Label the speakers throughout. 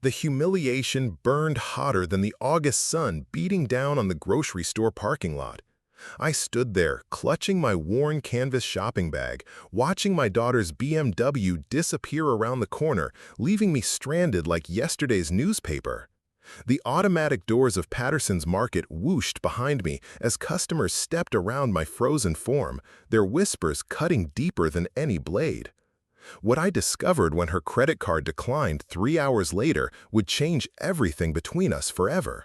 Speaker 1: The humiliation burned hotter than the August sun beating down on the grocery store parking lot. I stood there, clutching my worn canvas shopping bag, watching my daughter's BMW disappear around the corner, leaving me stranded like yesterday's newspaper. The automatic doors of Patterson's Market whooshed behind me as customers stepped around my frozen form, their whispers cutting deeper than any blade. What I discovered when her credit card declined 3 hours later would change everything between us forever.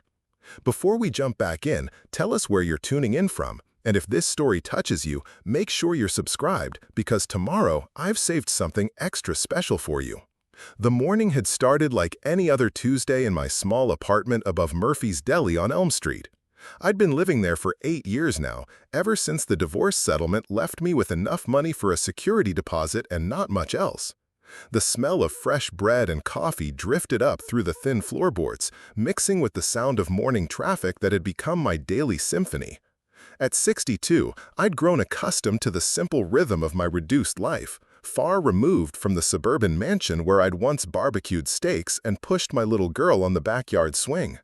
Speaker 1: Before we jump back in, tell us where you're tuning in from, and if this story touches you, make sure you're subscribed because tomorrow I've saved something extra special for you. The morning had started like any other Tuesday in my small apartment above Murphy's Deli on Elm Street. I'd been living there for 8 years now, ever since the divorce settlement left me with enough money for a security deposit and not much else. The smell of fresh bread and coffee drifted up through the thin floorboards, mixing with the sound of morning traffic that had become my daily symphony. At 62, I'd grown accustomed to the simple rhythm of my reduced life, far removed from the suburban mansion where I'd once barbecued steaks and pushed my little girl on the backyard swing.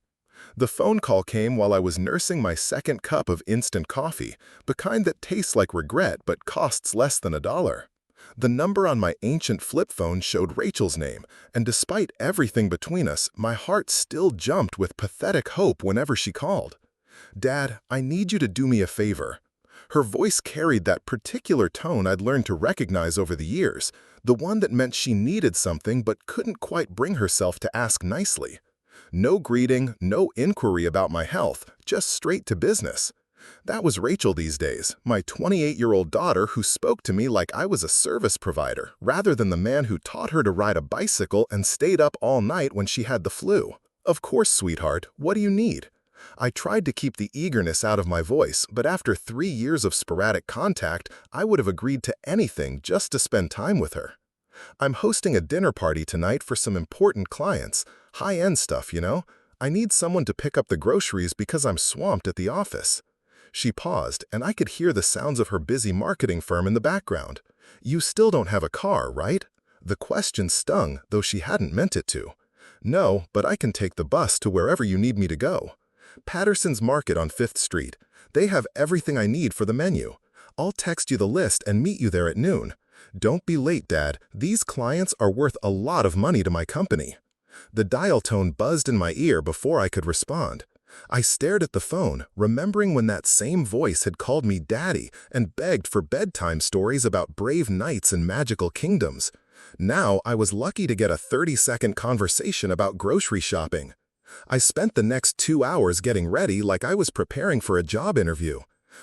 Speaker 1: The phone call came while I was nursing my second cup of instant coffee, the kind that tastes like regret but costs less than $1. The number on my ancient flip phone showed Rachel's name, and despite everything between us, my heart still jumped with pathetic hope whenever she called. "Dad, I need you to do me a favor." Her voice carried that particular tone I'd learned to recognize over the years, the one that meant she needed something but couldn't quite bring herself to ask nicely. No greeting, no inquiry about my health, just straight to business. That was Rachel these days, my 28-year-old daughter who spoke to me like I was a service provider, rather than the man who taught her to ride a bicycle and stayed up all night when she had the flu. "Of course, sweetheart, what do you need?" I tried to keep the eagerness out of my voice, but after 3 years of sporadic contact, I would have agreed to anything just to spend time with her. "I'm hosting a dinner party tonight for some important clients. High-end stuff, you know. I need someone to pick up the groceries because I'm swamped at the office." She paused, and I could hear the sounds of her busy marketing firm in the background. "You still don't have a car, right?" The question stung, though she hadn't meant it to. "No, but I can take the bus to wherever you need me to go." "Patterson's Market on 5th Street. They have everything I need for the menu. I'll text you the list and meet you there at noon. Don't be late, Dad. These clients are worth a lot of money to my company." The dial tone buzzed in my ear before I could respond. I stared at the phone, remembering when that same voice had called me Daddy and begged for bedtime stories about brave knights and magical kingdoms. Now I was lucky to get a 30-second conversation about grocery shopping. I spent the next 2 hours getting ready like I was preparing for a job interview.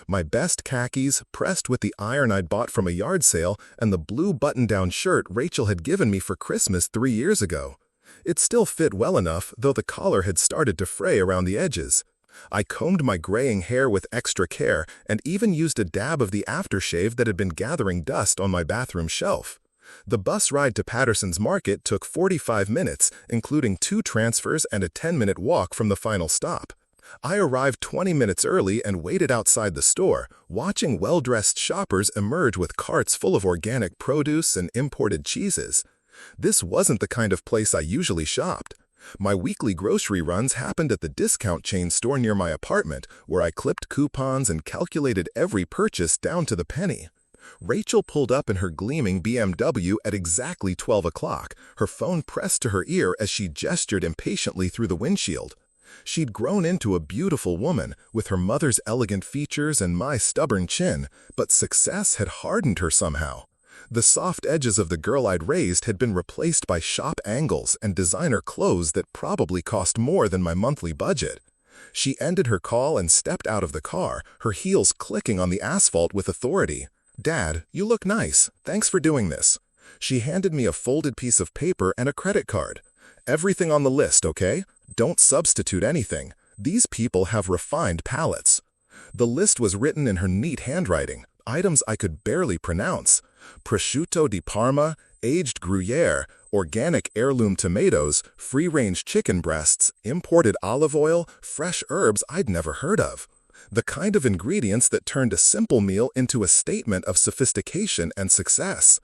Speaker 1: My best khakis, pressed with the iron I'd bought from a yard sale, and the blue button-down shirt Rachel had given me for Christmas 3 years ago. It still fit well enough, though the collar had started to fray around the edges. I combed my graying hair with extra care and even used a dab of the aftershave that had been gathering dust on my bathroom shelf. The bus ride to Patterson's Market took 45 minutes, including 2 transfers and a 10-minute walk from the final stop. I arrived 20 minutes early and waited outside the store, watching well-dressed shoppers emerge with carts full of organic produce and imported cheeses. This wasn't the kind of place I usually shopped. My weekly grocery runs happened at the discount chain store near my apartment, where I clipped coupons and calculated every purchase down to the penny. Rachel pulled up in her gleaming BMW at exactly 12 o'clock, her phone pressed to her ear as she gestured impatiently through the windshield. She'd grown into a beautiful woman, with her mother's elegant features and my stubborn chin, but success had hardened her somehow. The soft edges of the girl I'd raised had been replaced by sharp angles and designer clothes that probably cost more than my monthly budget. She ended her call and stepped out of the car, her heels clicking on the asphalt with authority. "Dad, you look nice. Thanks for doing this." She handed me a folded piece of paper and a credit card. "Everything on the list, okay? Don't substitute anything. These people have refined palates." The list was written in her neat handwriting, items I could barely pronounce. Prosciutto di Parma, aged Gruyere, organic heirloom tomatoes, free-range chicken breasts, imported olive oil, fresh herbs I'd never heard of. The kind of ingredients that turned a simple meal into a statement of sophistication and success.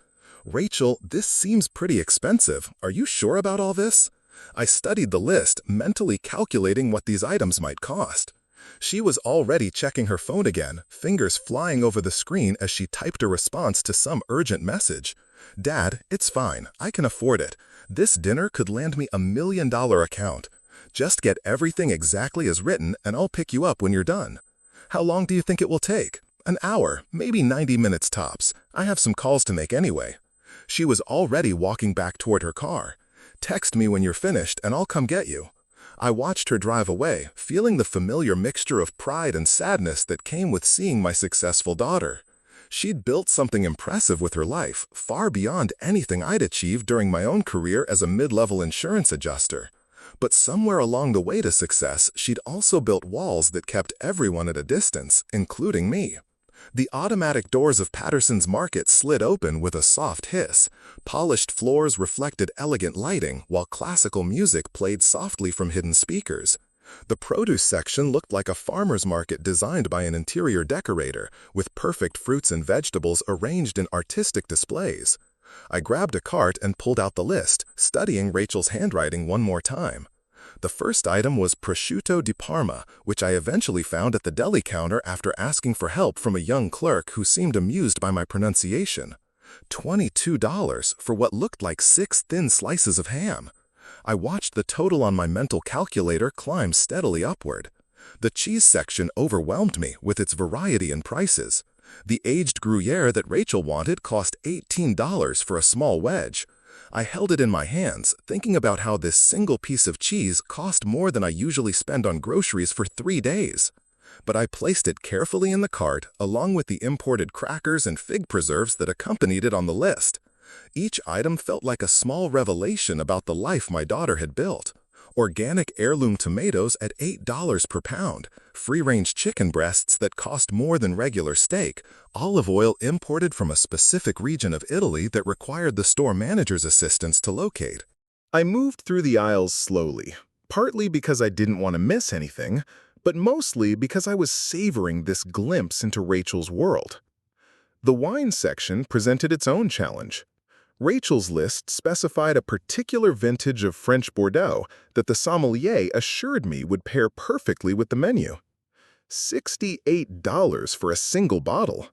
Speaker 1: "Rachel, this seems pretty expensive. Are you sure about all this?" I studied the list, mentally calculating what these items might cost. She was already checking her phone again, fingers flying over the screen as she typed a response to some urgent message. "Dad, it's fine. I can afford it. This dinner could land me $1 million account. Just get everything exactly as written and I'll pick you up when you're done. How long do you think it will take? An hour, maybe 90 minutes tops. I have some calls to make anyway." She was already walking back toward her car. "Text me when you're finished and I'll come get you." I watched her drive away, feeling the familiar mixture of pride and sadness that came with seeing my successful daughter. She'd built something impressive with her life, far beyond anything I'd achieved during my own career as a mid-level insurance adjuster. But somewhere along the way to success, she'd also built walls that kept everyone at a distance, including me. The automatic doors of Patterson's Market slid open with a soft hiss. Polished floors reflected elegant lighting, while classical music played softly from hidden speakers. The produce section looked like a farmer's market designed by an interior decorator, with perfect fruits and vegetables arranged in artistic displays. I grabbed a cart and pulled out the list, studying Rachel's handwriting one more time. The first item was prosciutto di Parma, which I eventually found at the deli counter after asking for help from a young clerk who seemed amused by my pronunciation. $22 for what looked like 6 thin slices of ham. I watched the total on my mental calculator climb steadily upward. The cheese section overwhelmed me with its variety and prices. The aged Gruyere that Rachel wanted cost $18 for a small wedge. I held it in my hands, thinking about how this single piece of cheese cost more than I usually spend on groceries for 3 days. But I placed it carefully in the cart, along with the imported crackers and fig preserves that accompanied it on the list. Each item felt like a small revelation about the life my daughter had built. Organic heirloom tomatoes at $8 per pound, free-range chicken breasts that cost more than regular steak, olive oil imported from a specific region of Italy that required the store manager's assistance to locate. I moved through the aisles slowly, partly because I didn't want to miss anything, but mostly because I was savoring this glimpse into Rachel's world. The wine section presented its own challenge. Rachel's list specified a particular vintage of French Bordeaux that the sommelier assured me would pair perfectly with the menu. $68 for a single bottle.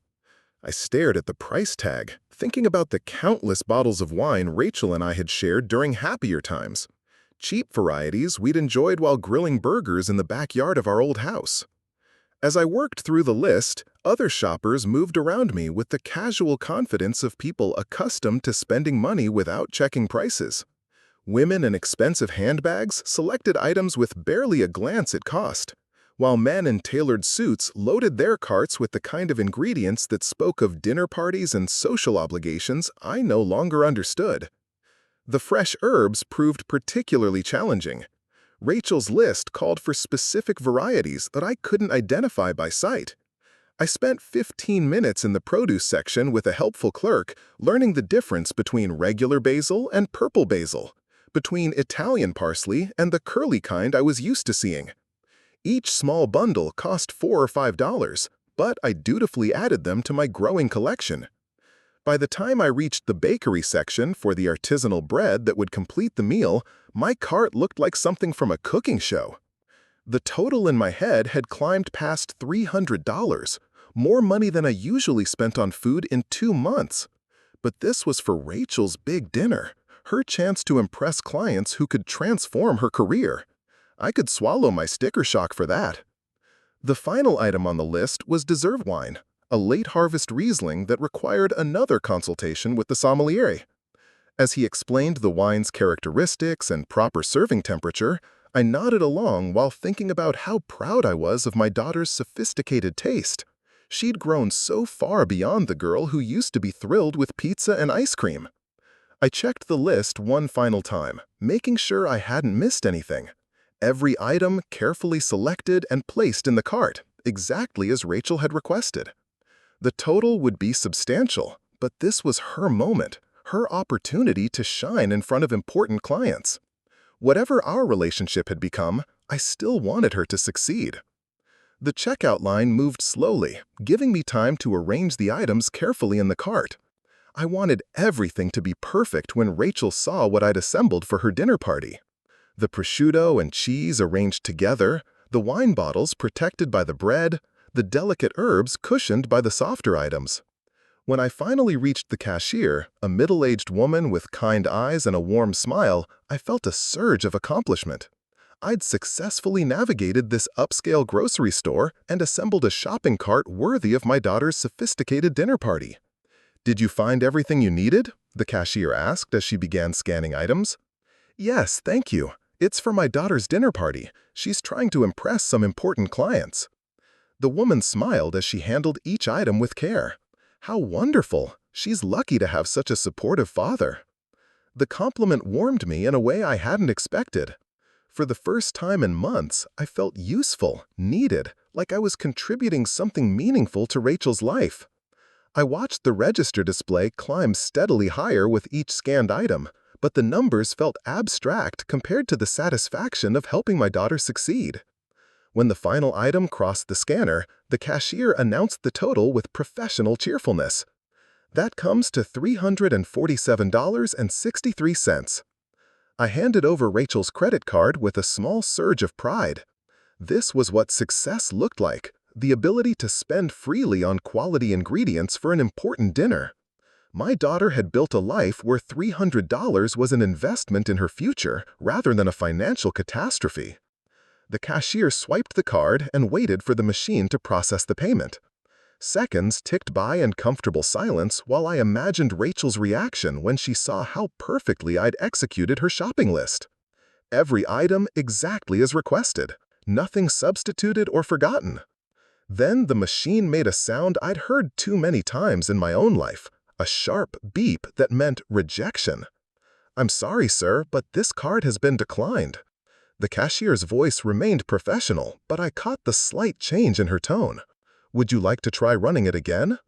Speaker 1: I stared at the price tag, thinking about the countless bottles of wine Rachel and I had shared during happier times. Cheap varieties we'd enjoyed while grilling burgers in the backyard of our old house. As I worked through the list, other shoppers moved around me with the casual confidence of people accustomed to spending money without checking prices. Women in expensive handbags selected items with barely a glance at cost, while men in tailored suits loaded their carts with the kind of ingredients that spoke of dinner parties and social obligations I no longer understood. The fresh herbs proved particularly challenging. Rachel's list called for specific varieties that I couldn't identify by sight. I spent 15 minutes in the produce section with a helpful clerk, learning the difference between regular basil and purple basil, between Italian parsley and the curly kind I was used to seeing. Each small bundle cost $4 or $5, but I dutifully added them to my growing collection. By the time I reached the bakery section for the artisanal bread that would complete the meal, my cart looked like something from a cooking show. The total in my head had climbed past $300, more money than I usually spent on food in 2 months. But this was for Rachel's big dinner, her chance to impress clients who could transform her career. I could swallow my sticker shock for that. The final item on the list was dessert wine, a late-harvest Riesling that required another consultation with the sommelier. As he explained the wine's characteristics and proper serving temperature, I nodded along while thinking about how proud I was of my daughter's sophisticated taste. She'd grown so far beyond the girl who used to be thrilled with pizza and ice cream. I checked the list one final time, making sure I hadn't missed anything. Every item carefully selected and placed in the cart, exactly as Rachel had requested. The total would be substantial, but this was her moment, her opportunity to shine in front of important clients. Whatever our relationship had become, I still wanted her to succeed. The checkout line moved slowly, giving me time to arrange the items carefully in the cart. I wanted everything to be perfect when Rachel saw what I'd assembled for her dinner party. The prosciutto and cheese arranged together, the wine bottles protected by the bread, the delicate herbs cushioned by the softer items. When I finally reached the cashier, a middle-aged woman with kind eyes and a warm smile, I felt a surge of accomplishment. I'd successfully navigated this upscale grocery store and assembled a shopping cart worthy of my daughter's sophisticated dinner party. "Did you find everything you needed?" the cashier asked as she began scanning items. "Yes, thank you. It's for my daughter's dinner party. She's trying to impress some important clients." The woman smiled as she handled each item with care. "How wonderful! She's lucky to have such a supportive father." The compliment warmed me in a way I hadn't expected. For the first time in months, I felt useful, needed, like I was contributing something meaningful to Rachel's life. I watched the register display climb steadily higher with each scanned item, but the numbers felt abstract compared to the satisfaction of helping my daughter succeed. When the final item crossed the scanner, the cashier announced the total with professional cheerfulness. "That comes to $347.63. I handed over Rachel's credit card with a small surge of pride. This was what success looked like, the ability to spend freely on quality ingredients for an important dinner. My daughter had built a life where $300 was an investment in her future rather than a financial catastrophe. The cashier swiped the card and waited for the machine to process the payment. Seconds ticked by in comfortable silence while I imagined Rachel's reaction when she saw how perfectly I'd executed her shopping list. Every item exactly as requested, nothing substituted or forgotten. Then the machine made a sound I'd heard too many times in my own life, a sharp beep that meant rejection. "I'm sorry, sir, but this card has been declined." The cashier's voice remained professional, but I caught the slight change in her tone. "Would you like to try running it again?"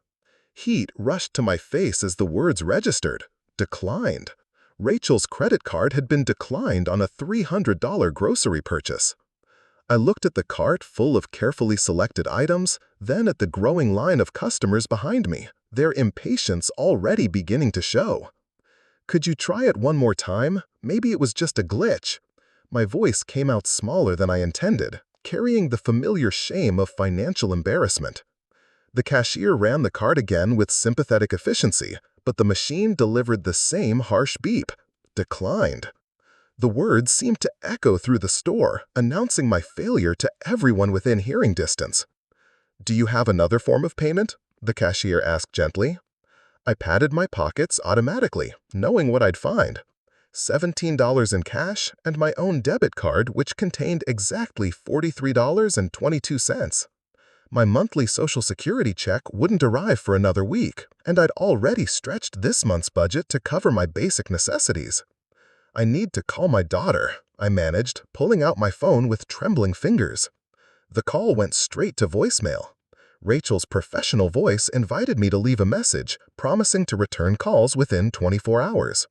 Speaker 1: Heat rushed to my face as the words registered. Declined. Rachel's credit card had been declined on a $300 grocery purchase. I looked at the cart full of carefully selected items, then at the growing line of customers behind me, their impatience already beginning to show. "Could you try it one more time? Maybe it was just a glitch." My voice came out smaller than I intended, carrying the familiar shame of financial embarrassment. The cashier ran the card again with sympathetic efficiency, but the machine delivered the same harsh beep. Declined. The words seemed to echo through the store, announcing my failure to everyone within hearing distance. "Do you have another form of payment?" the cashier asked gently. I patted my pockets automatically, knowing what I'd find. $17 in cash and my own debit card, which contained exactly $43.22. My monthly Social Security check wouldn't arrive for another week, and I'd already stretched this month's budget to cover my basic necessities. "I need to call my daughter," I managed, pulling out my phone with trembling fingers. The call went straight to voicemail. Rachel's professional voice invited me to leave a message, promising to return calls within 24 hours.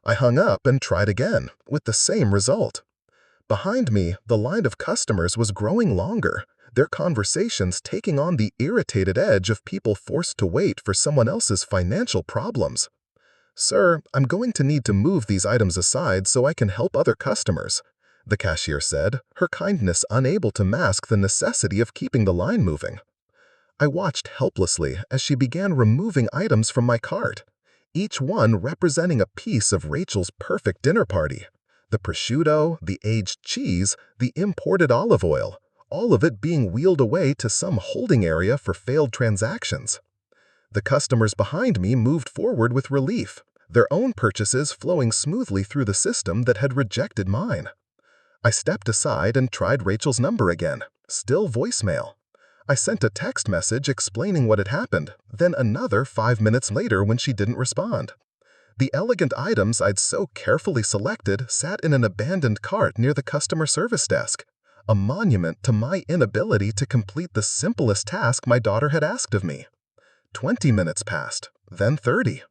Speaker 1: I hung up and tried again, with the same result. Behind me, the line of customers was growing longer, their conversations taking on the irritated edge of people forced to wait for someone else's financial problems. "Sir, I'm going to need to move these items aside so I can help other customers," the cashier said, her kindness unable to mask the necessity of keeping the line moving. I watched helplessly as she began removing items from my cart, each one representing a piece of Rachel's perfect dinner party. The prosciutto, the aged cheese, the imported olive oil, all of it being wheeled away to some holding area for failed transactions. The customers behind me moved forward with relief, their own purchases flowing smoothly through the system that had rejected mine. I stepped aside and tried Rachel's number again, still voicemail. I sent a text message explaining what had happened, then another 5 minutes later when she didn't respond. The elegant items I'd so carefully selected sat in an abandoned cart near the customer service desk, a monument to my inability to complete the simplest task my daughter had asked of me. 20 minutes passed, then 30.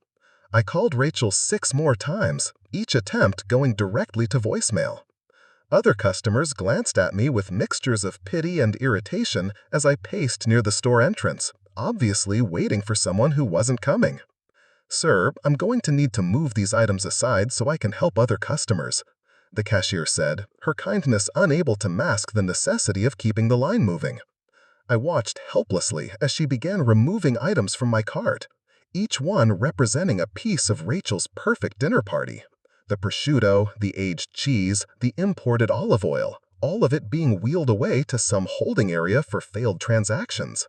Speaker 1: I called Rachel 6 more times, each attempt going directly to voicemail. Other customers glanced at me with mixtures of pity and irritation as I paced near the store entrance, obviously waiting for someone who wasn't coming. "Sir, I'm going to need to move these items aside so I can help other customers."
Speaker 2: the cashier said, her kindness unable to mask the necessity of keeping the line moving. I watched helplessly as she began removing items from my cart, each one representing a piece of Rachel's perfect dinner party. The prosciutto, the aged cheese, the imported olive oil, all of it being wheeled away to some holding area for failed transactions.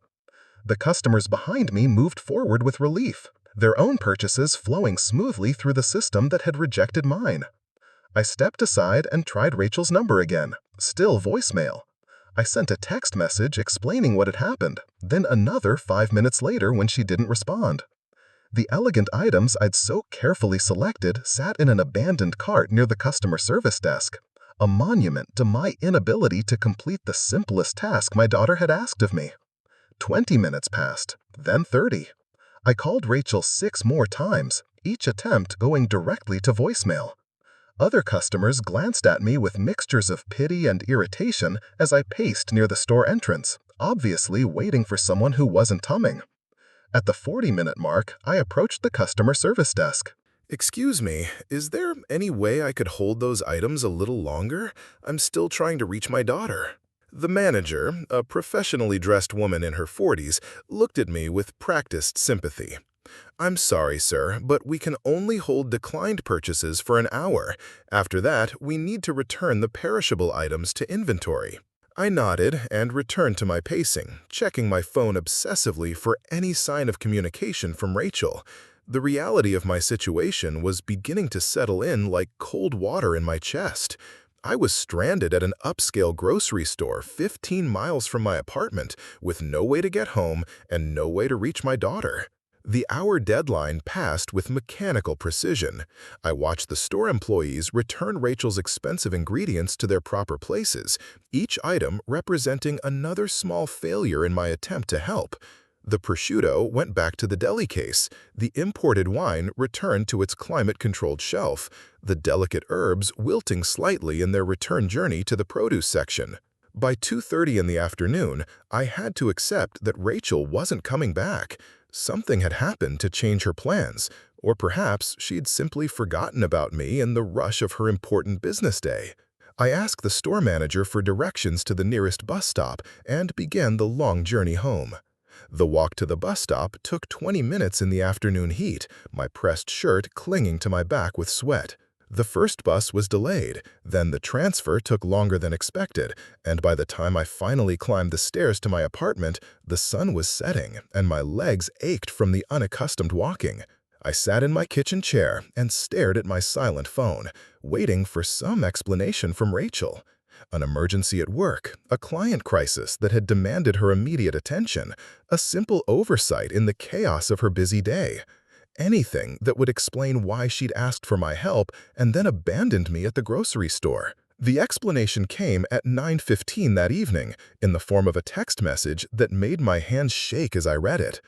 Speaker 2: The customers behind me moved forward with relief, their own purchases flowing smoothly through the system that had rejected mine. I stepped aside and tried Rachel's number again, still voicemail. I sent a text message explaining what had happened, then another 5 minutes later when she didn't respond. The elegant items I'd so carefully selected sat in an abandoned cart near the customer service desk, a monument to my inability to complete the simplest task my daughter had asked of me. 20 minutes passed, then 30. I called Rachel 6 more times, each attempt going directly to voicemail. Other customers glanced at me with mixtures of pity and irritation as I paced near the store entrance, obviously waiting for someone who wasn't coming. At the 40-minute mark, I approached the customer service desk.
Speaker 1: Excuse me, is there any way I could hold those items a little longer? I'm still trying to reach my daughter. The manager, a professionally dressed woman in her 40s, looked at me with practiced sympathy. I'm sorry, sir, but we can only hold declined purchases for an hour. After that, we need to return the perishable items to inventory. I nodded and returned to my pacing, checking my phone obsessively for any sign of communication from Rachel. The reality of my situation was beginning to settle in like cold water in my chest. I was stranded at an upscale grocery store 15 miles from my apartment, with no way to get home and no way to reach my daughter. The hour deadline passed with mechanical precision. I watched the store employees return Rachel's expensive ingredients to their proper places, each item representing another small failure in my attempt to help. The prosciutto went back to the deli case, the imported wine returned to its climate-controlled shelf, the delicate herbs wilting slightly in their return journey to the produce section. By 2:30 in the afternoon, I had to accept that Rachel wasn't coming back. Something had happened to change her plans, or perhaps she'd simply forgotten about me in the rush of her important business day. I asked the store manager for directions to the nearest bus stop and began the long journey home. The walk to the bus stop took 20 minutes in the afternoon heat, my pressed shirt clinging to my back with sweat. The first bus was delayed, then the transfer took longer than expected, and by the time I finally climbed the stairs to my apartment, the sun was setting and my legs ached from the unaccustomed walking. I sat in my kitchen chair and stared at my silent phone, waiting for some explanation from Rachel. An emergency at work, a client crisis that had demanded her immediate attention, a simple oversight in the chaos of her busy day. Anything that would explain why she'd asked for my help and then abandoned me at the grocery store. The explanation came at 9:15 that evening in the form of a text message that made my hands shake as I read it.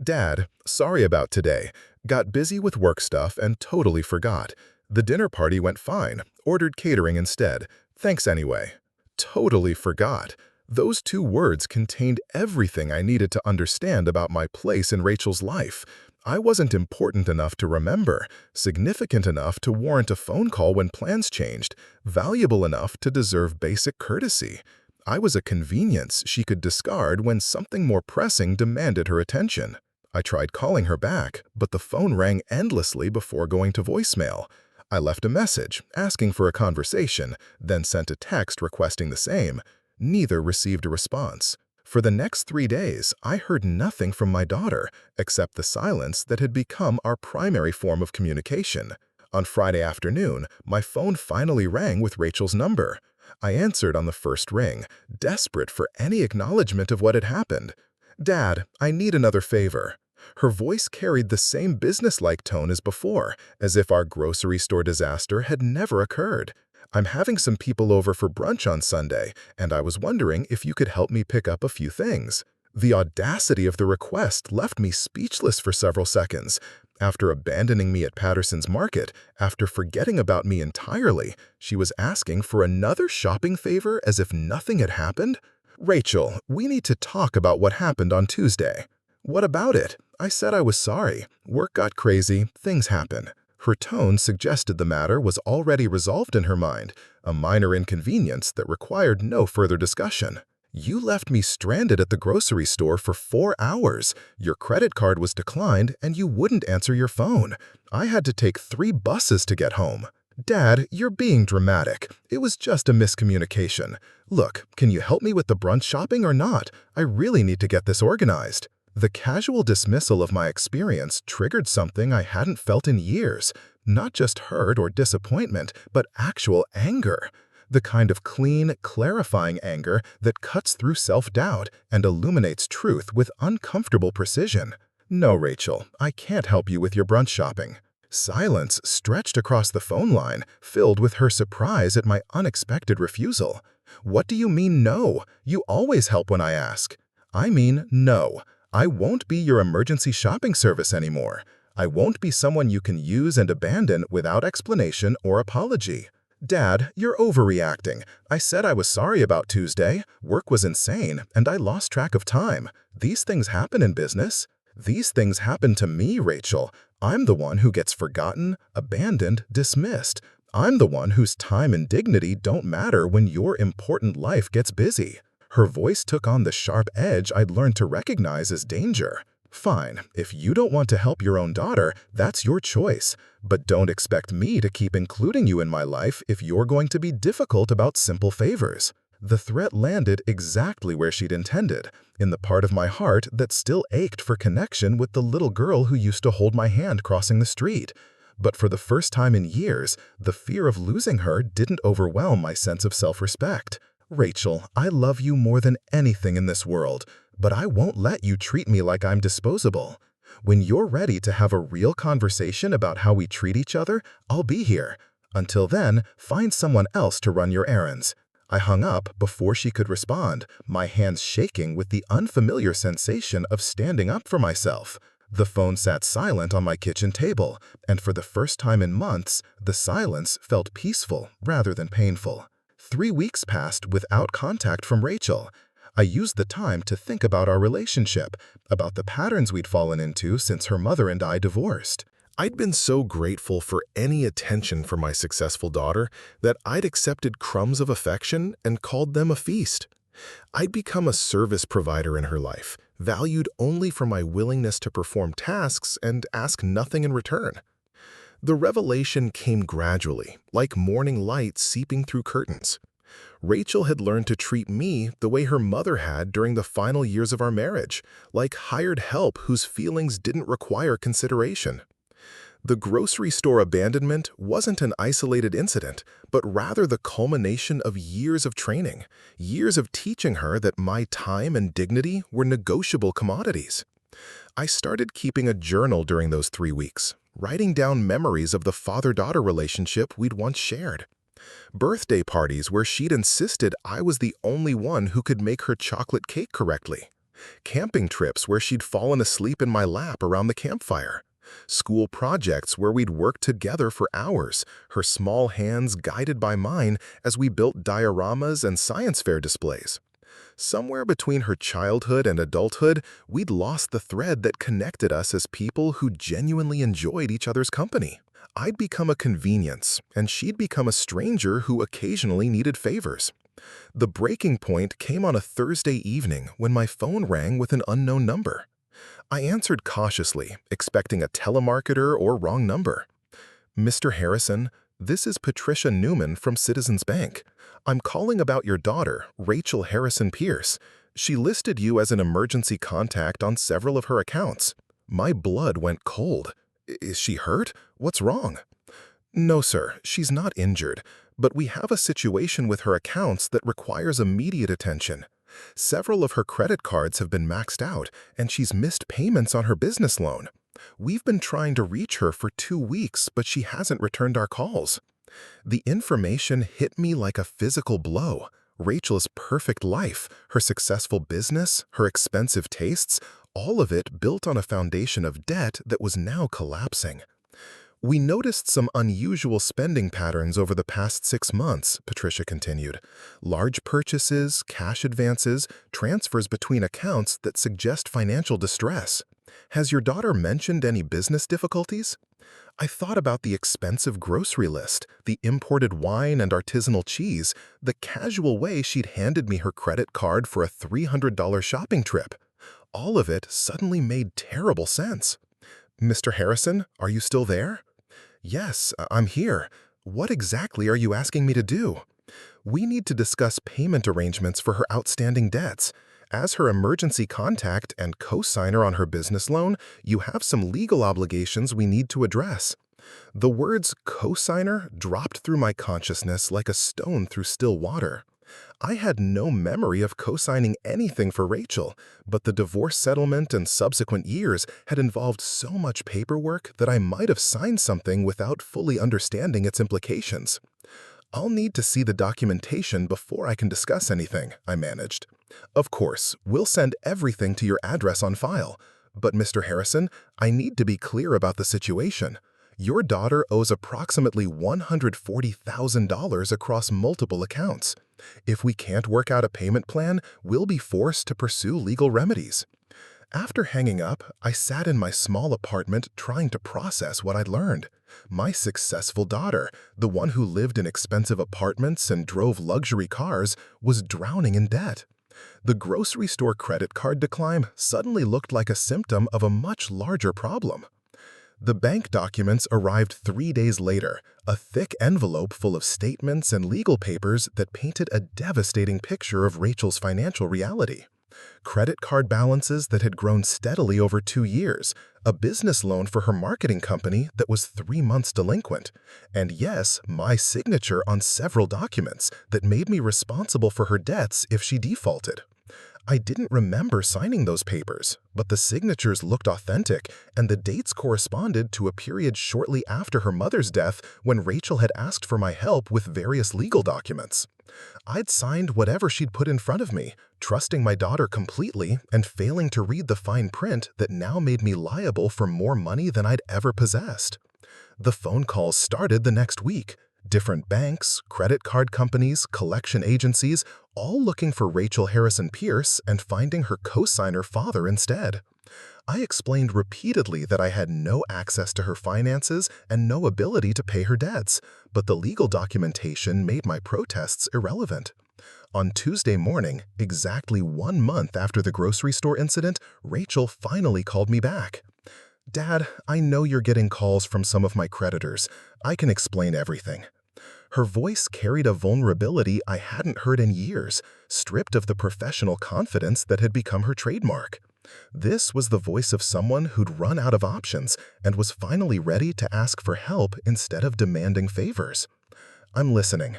Speaker 1: Dad, sorry about today. Got busy with work stuff and totally forgot. The dinner party went fine. Ordered catering instead. Thanks anyway. Totally forgot. Those 2 words contained everything I needed to understand about my place in Rachel's life. I wasn't important enough to remember, significant enough to warrant a phone call when plans changed, valuable enough to deserve basic courtesy. I was a convenience she could discard when something more pressing demanded her attention. I tried calling her back, but the phone rang endlessly before going to voicemail. I left a message asking for a conversation, then sent a text requesting the same. Neither received a response. For the next 3 days, I heard nothing from my daughter, except the silence that had become our primary form of communication. On Friday afternoon, my phone finally rang with Rachel's number. I answered on the first ring, desperate for any acknowledgement of what had happened. Dad, I need another favor. Her voice carried the same businesslike tone as before, as if our grocery store disaster had never occurred. I'm having some people over for brunch on Sunday, and I was wondering if you could help me pick up a few things. The audacity of the request left me speechless for several seconds. After abandoning me at Patterson's Market, after forgetting about me entirely, she was asking for another shopping favor as if nothing had happened? Rachel, we need to talk about what happened on Tuesday. What about it? I said I was sorry. Work got crazy, things happen.
Speaker 2: Her tone suggested the matter was already resolved in her mind, a minor inconvenience that required no further discussion. "You left me stranded at the grocery store for 4 hours. Your credit card was declined and you wouldn't answer your phone. I had to take 3 buses to get home." "Dad, you're being dramatic. It was just a miscommunication. Look, can you help me with the brunch shopping or not? I really need to get this organized." The casual dismissal of my experience triggered something I hadn't felt in years. Not just hurt or disappointment, but actual anger. The kind of clean, clarifying anger that cuts through self-doubt and illuminates truth with uncomfortable precision. "No, Rachel, I can't help you with your brunch shopping." Silence stretched across the phone line, filled with her surprise at my unexpected refusal. "What do you mean, no? You always help when I ask." "I mean, no. I won't be your emergency shopping service anymore. I won't be someone you can use and abandon without explanation or apology." "Dad, you're overreacting. I said I was sorry about Tuesday. Work was insane, and I lost track of time. These things happen in business." "These things happen to me, Rachel. I'm the one who gets forgotten, abandoned, dismissed. I'm the one whose time and dignity don't matter when your important life gets busy." Her voice took on the sharp edge I'd learned to recognize as danger. "Fine, if you don't want to help your own daughter, that's your choice. But don't expect me to keep including you in my life if you're going to be difficult about simple favors." The threat landed exactly where she'd intended, in the part of my heart that still ached for connection with the little girl who used to hold my hand crossing the street. But for the first time in years, the fear of losing her didn't overwhelm my sense of self-respect. "Rachel, I love you more than anything in this world, but I won't let you treat me like I'm disposable. When you're ready to have a real conversation about how we treat each other, I'll be here. Until then, find someone else to run your errands." I hung up before she could respond, my hands shaking with the unfamiliar sensation of standing up for myself. The phone sat silent on my kitchen table, and for the first time in months, the silence felt peaceful rather than painful. 3 weeks passed without contact from Rachel. I used the time to think about our relationship, about the patterns we'd fallen into since her mother and I divorced.
Speaker 1: I'd been so grateful for any attention from my successful daughter that I'd accepted crumbs of affection and called them a feast. I'd become a service provider in her life, valued only for my willingness to perform tasks and ask nothing in return. The revelation came gradually, like morning light seeping through curtains. Rachel had learned to treat me the way her mother had during the final years of our marriage, like hired help whose feelings didn't require consideration. The grocery store abandonment wasn't an isolated incident, but rather the culmination of years of training, years of teaching her that my time and dignity were negotiable commodities. I started keeping a journal during those 3 weeks, writing down memories of the father-daughter relationship we'd once shared. Birthday parties where she'd insisted I was the only one who could make her chocolate cake correctly. Camping trips where she'd fallen asleep in my lap around the campfire. School projects where we'd worked together for hours, her small hands guided by mine as we built dioramas and science fair displays. Somewhere between her childhood and adulthood, we'd lost the thread that connected us as people who genuinely enjoyed each other's company. I'd become a convenience, and she'd become a stranger who occasionally needed favors. The breaking point came on a Thursday evening when my phone rang with an unknown number. I answered cautiously, expecting a telemarketer or wrong number. "Mr. Harrison, this is Patricia Newman from Citizens Bank. I'm calling about your daughter, Rachel Harrison Pierce. She listed you as an emergency contact on several of her accounts." My blood went cold. "Is she hurt? What's wrong?" "No, sir, she's not injured, but we have a situation with her accounts that requires immediate attention. Several of her credit cards have been maxed out, and she's missed payments on her business loan. We've been trying to reach her for 2 weeks, but she hasn't returned our calls." The information hit me like a physical blow. Rachel's perfect life, her successful business, her expensive tastes, all of it built on a foundation of debt that was now collapsing. "We noticed some unusual spending patterns over the past 6 months," Patricia continued. "Large purchases, cash advances, transfers between accounts that suggest financial distress. Has your daughter mentioned any business difficulties?" I thought about the expensive grocery list, the imported wine and artisanal cheese, the casual way she'd handed me her credit card for a $300 shopping trip. All of it suddenly made terrible sense. Mr. Harrison, are you still there? Yes, I'm here. What exactly are you asking me to do? We need to discuss payment arrangements for her outstanding debts. As her emergency contact and co-signer on her business loan, you have some legal obligations we need to address. The words co-signer dropped through my consciousness like a stone through still water. I had no memory of co-signing anything for Rachel, but the divorce settlement and subsequent years had involved so much paperwork that I might have signed something without fully understanding its implications. I'll need to see the documentation before I can discuss anything, I managed. Of course, we'll send everything to your address on file. But Mr. Harrison, I need to be clear about the situation. Your daughter owes approximately $140,000 across multiple accounts. If we can't work out a payment plan, we'll be forced to pursue legal remedies. After hanging up, I sat in my small apartment trying to process what I'd learned. My successful daughter, the one who lived in expensive apartments and drove luxury cars, was drowning in debt. The grocery store credit card decline suddenly looked like a symptom of a much larger problem. The bank documents arrived 3 days later, a thick envelope full of statements and legal papers that painted a devastating picture of Rachel's financial reality. Credit card balances that had grown steadily over 2 years, a business loan for her marketing company that was 3 months delinquent, and yes, my signature on several documents that made me responsible for her debts if she defaulted. I didn't remember signing those papers, but the signatures looked authentic, and the dates corresponded to a period shortly after her mother's death when Rachel had asked for my help with various legal documents. I'd signed whatever she'd put in front of me, trusting my daughter completely and failing to read the fine print that now made me liable for more money than I'd ever possessed. The phone calls started the next week. Different banks, credit card companies, collection agencies, all looking for Rachel Harrison Pierce and finding her co-signer father instead. I explained repeatedly that I had no access to her finances and no ability to pay her debts, but the legal documentation made my protests irrelevant. On Tuesday morning, exactly 1 month after the grocery store incident, Rachel finally called me back. "Dad, I know you're getting calls from some of my creditors. I can explain everything." Her voice carried a vulnerability I hadn't heard in years, stripped of the professional confidence that had become her trademark. This was the voice of someone who'd run out of options and was finally ready to ask for help instead of demanding favors. "I'm listening."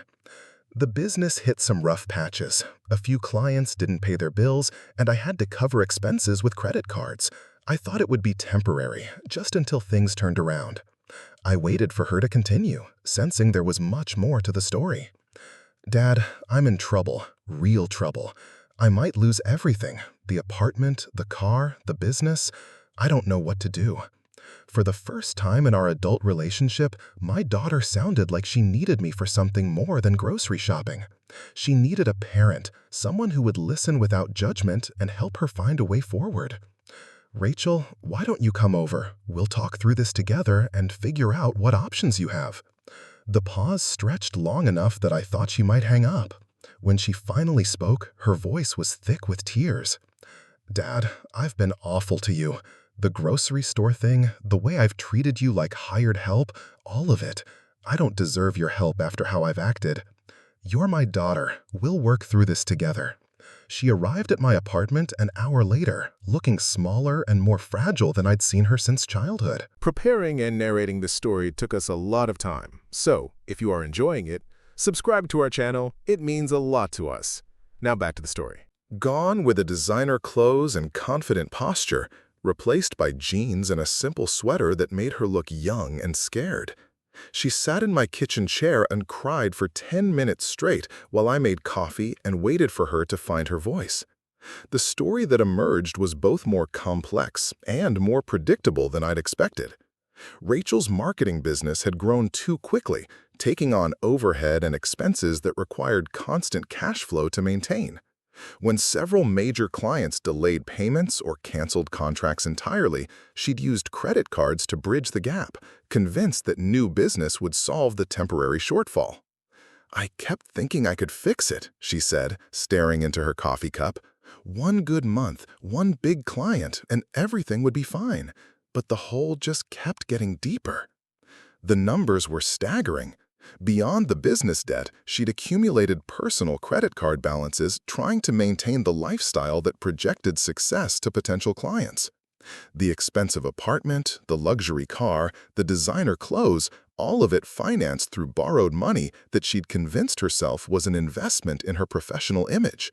Speaker 1: The business hit some rough patches. A few clients didn't pay their bills, and I had to cover expenses with credit cards. I thought it would be temporary, just until things turned around. I waited for her to continue, sensing there was much more to the story. "Dad, I'm in trouble, real trouble. I might lose everything, the apartment, the car, the business. I don't know what to do." For the first time in our adult relationship, my daughter sounded like she needed me for something more than grocery shopping. She needed a parent, someone who would listen without judgment and help her find a way forward. "Rachel, why don't you come over? We'll talk through this together and figure out what options you have." The pause stretched long enough that I thought she might hang up. When she finally spoke, her voice was thick with tears. "Dad, I've been awful to you. The grocery store thing, the way I've treated you like hired help, all of it. I don't deserve your help after how I've acted. You're my daughter. We'll work through this together." She arrived at my apartment an hour later, looking smaller and more fragile than I'd seen her since childhood.
Speaker 3: Preparing and narrating this story took us a lot of time, so if you are enjoying it, subscribe to our channel. It means a lot to us. Now back to the story.
Speaker 1: Gone with the designer clothes and confident posture, replaced by jeans and a simple sweater that made her look young and scared. She sat in my kitchen chair and cried for 10 minutes straight while I made coffee and waited for her to find her voice. The story that emerged was both more complex and more predictable than I'd expected. Rachel's marketing business had grown too quickly, taking on overhead and expenses that required constant cash flow to maintain. When several major clients delayed payments or canceled contracts entirely, she'd used credit cards to bridge the gap, convinced that new business would solve the temporary shortfall. "I kept thinking I could fix it," she said, staring into her coffee cup. "One good month, one big client, and everything would be fine. But the hole just kept getting deeper." The numbers were staggering. Beyond the business debt, she'd accumulated personal credit card balances trying to maintain the lifestyle that projected success to potential clients. The expensive apartment, the luxury car, the designer clothes, all of it financed through borrowed money that she'd convinced herself was an investment in her professional image.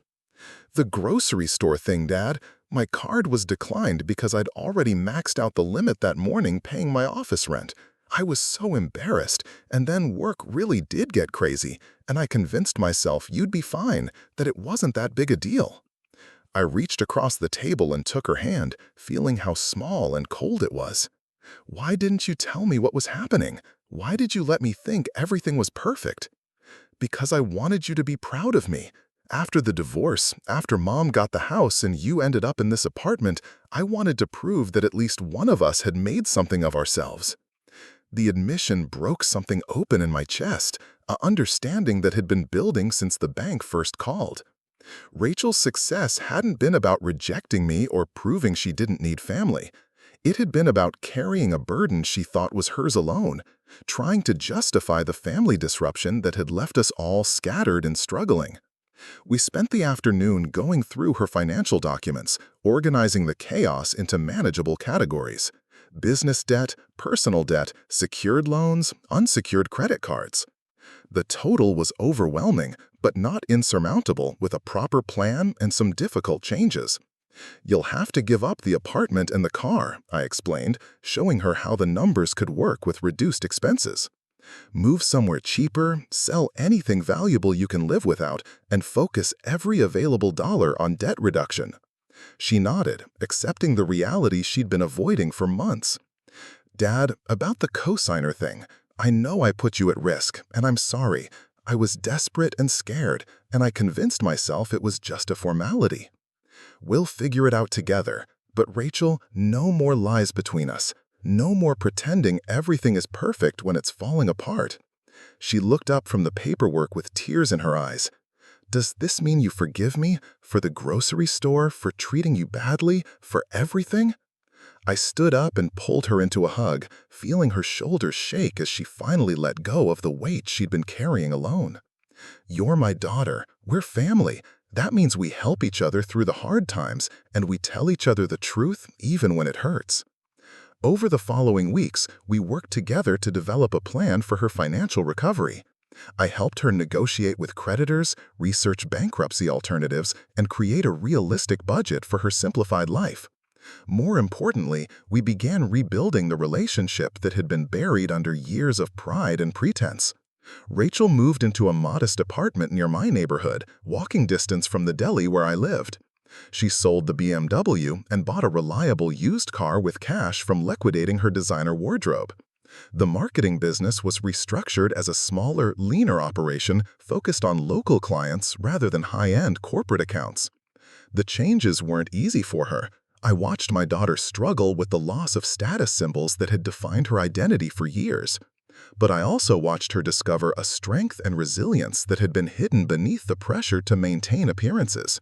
Speaker 1: "The grocery store thing, Dad. My card was declined because I'd already maxed out the limit that morning paying my office rent. I was so embarrassed, and then work really did get crazy, and I convinced myself you'd be fine, that it wasn't that big a deal." I reached across the table and took her hand, feeling how small and cold it was. "Why didn't you tell me what was happening? Why did you let me think everything was perfect?" "Because I wanted you to be proud of me. After the divorce, after Mom got the house and you ended up in this apartment, I wanted to prove that at least one of us had made something of ourselves." The admission broke something open in my chest, an understanding that had been building since the bank first called. Rachel's success hadn't been about rejecting me or proving she didn't need family. It had been about carrying a burden she thought was hers alone, trying to justify the family disruption that had left us all scattered and struggling. We spent the afternoon going through her financial documents, organizing the chaos into manageable categories: business debt, personal debt, secured loans, unsecured credit cards. The total was overwhelming, but not insurmountable with a proper plan and some difficult changes. "You'll have to give up the apartment and the car," I explained, showing her how the numbers could work with reduced expenses. "Move somewhere cheaper, sell anything valuable you can live without, and focus every available dollar on debt reduction." She nodded, accepting the reality she'd been avoiding for months. "Dad, about the cosigner thing, I know I put you at risk, and I'm sorry. I was desperate and scared, and I convinced myself it was just a formality." "We'll figure it out together. But Rachel, no more lies between us. No more pretending everything is perfect when it's falling apart." She looked up from the paperwork with tears in her eyes. "Does this mean you forgive me? For the grocery store? For treating you badly? For everything?" I stood up and pulled her into a hug, feeling her shoulders shake as she finally let go of the weight she'd been carrying alone. "You're my daughter. We're family. That means we help each other through the hard times, and we tell each other the truth even when it hurts." Over the following weeks, we worked together to develop a plan for her financial recovery. I helped her negotiate with creditors, research bankruptcy alternatives, and create a realistic budget for her simplified life. More importantly, we began rebuilding the relationship that had been buried under years of pride and pretense. Rachel moved into a modest apartment near my neighborhood, walking distance from the deli where I lived. She sold the BMW and bought a reliable used car with cash from liquidating her designer wardrobe. The marketing business was restructured as a smaller, leaner operation focused on local clients rather than high-end corporate accounts. The changes weren't easy for her. I watched my daughter struggle with the loss of status symbols that had defined her identity for years. But I also watched her discover a strength and resilience that had been hidden beneath the pressure to maintain appearances.